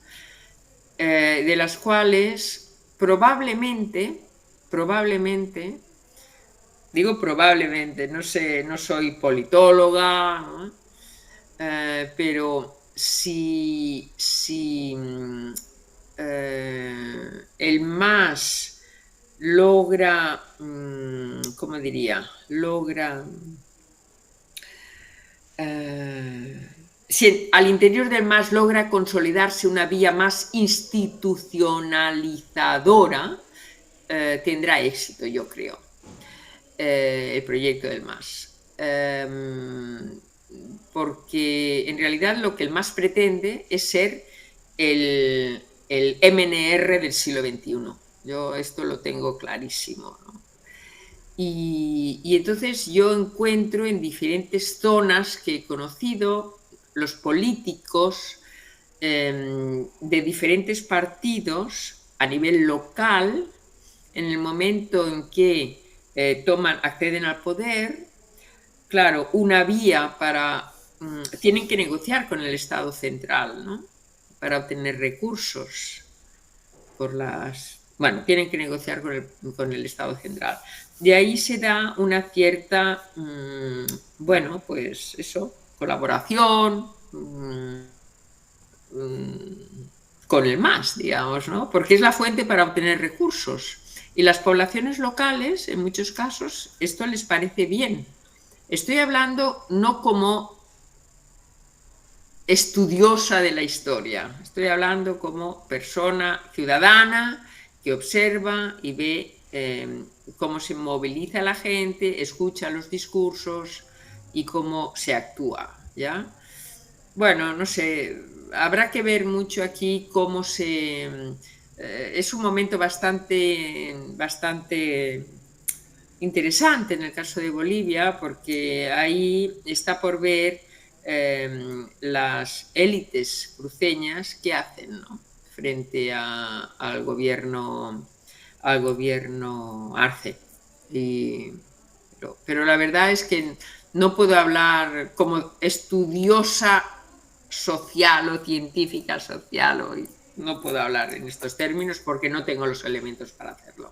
de las cuales probablemente, digo probablemente, no sé, no soy politóloga, ¿no? Pero si el MAS logra, ¿cómo diría? Si al interior del MAS logra consolidarse una vía más institucionalizadora, tendrá éxito, yo creo, el proyecto del MAS. Porque en realidad lo que el MAS pretende es ser el MNR del siglo XXI. Yo esto lo tengo clarísimo, ¿no? Y entonces yo encuentro en diferentes zonas que he conocido los políticos de diferentes partidos a nivel local, en el momento en que acceden al poder, claro, una vía para... tienen que negociar con el Estado central, ¿no? Para obtener recursos tienen que negociar con el Estado central. De ahí se da una cierta, bueno, pues eso, colaboración con el MAS, digamos, ¿no? Porque es la fuente para obtener recursos. Y las poblaciones locales, en muchos casos, esto les parece bien. Estoy hablando no como estudiosa de la historia, estoy hablando como persona ciudadana que observa y ve cómo se moviliza la gente, escucha los discursos y cómo se actúa, ¿ya? Bueno, no sé, habrá que ver mucho aquí cómo es un momento bastante interesante en el caso de Bolivia, porque ahí está por ver las élites cruceñas qué hacen, ¿no? Frente al gobierno Arce. Pero la verdad es que no puedo hablar como estudiosa social o científica social, no puedo hablar en estos términos porque no tengo los elementos para hacerlo.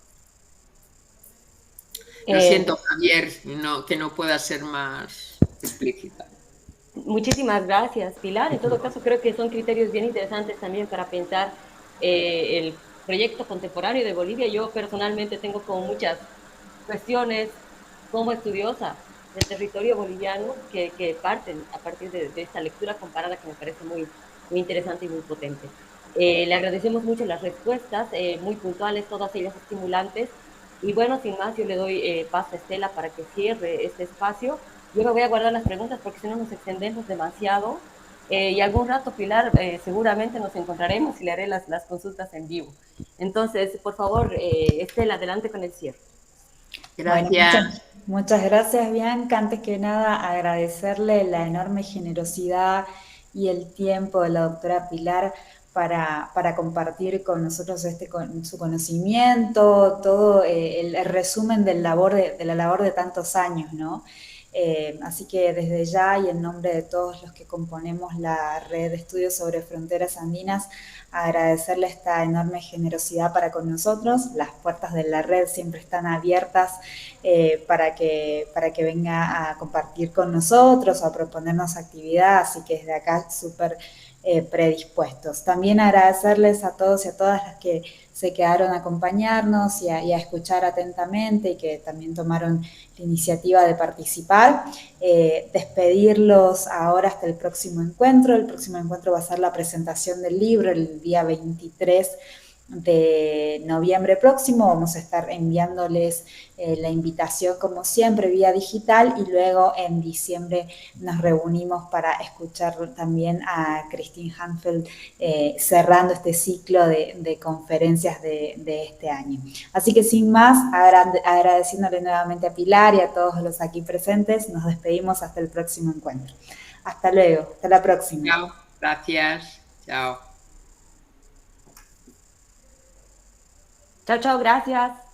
Lo siento, Javier, que no pueda ser más explícita. Muchísimas gracias, Pilar. En todo caso, creo que son criterios bien interesantes también para pensar el proyecto contemporáneo de Bolivia. Yo personalmente tengo como muchas cuestiones como estudiosa del territorio boliviano que parten a partir de esta lectura comparada que me parece muy, muy interesante y muy potente. Le agradecemos mucho las respuestas, muy puntuales, todas ellas estimulantes. Y bueno, sin más, yo le doy paso a Estela para que cierre este espacio. Yo me voy a guardar las preguntas porque si no nos extendemos demasiado y algún rato, Pilar, seguramente nos encontraremos y le haré las consultas en vivo. Entonces, por favor, Estela, adelante con el cierre. Gracias. Bueno, muchas gracias, Bianca. Antes que nada, agradecerle la enorme generosidad y el tiempo de la doctora Pilar para compartir con nosotros su conocimiento, todo el resumen de la labor de tantos años, ¿no? Así que desde ya y en nombre de todos los que componemos la red de estudios sobre fronteras andinas, agradecerle esta enorme generosidad para con nosotros. Las puertas de la red siempre están abiertas para que venga a compartir con nosotros o a proponernos actividad, así que desde acá súper predispuestos. También agradecerles a todos y a todas las que se quedaron a acompañarnos y a escuchar atentamente y que también tomaron la iniciativa de participar. Despedirlos ahora hasta el próximo encuentro. El próximo encuentro va a ser la presentación del libro el día 23 de noviembre próximo. Vamos a estar enviándoles la invitación como siempre vía digital y luego en diciembre nos reunimos para escuchar también a Christine Hanfeld cerrando este ciclo de conferencias de este año. Así que sin más, agradeciéndole nuevamente a Pilar y a todos los aquí presentes, nos despedimos hasta el próximo encuentro. Hasta luego, hasta la próxima. Chao, gracias, chao. Chao, chao, gracias.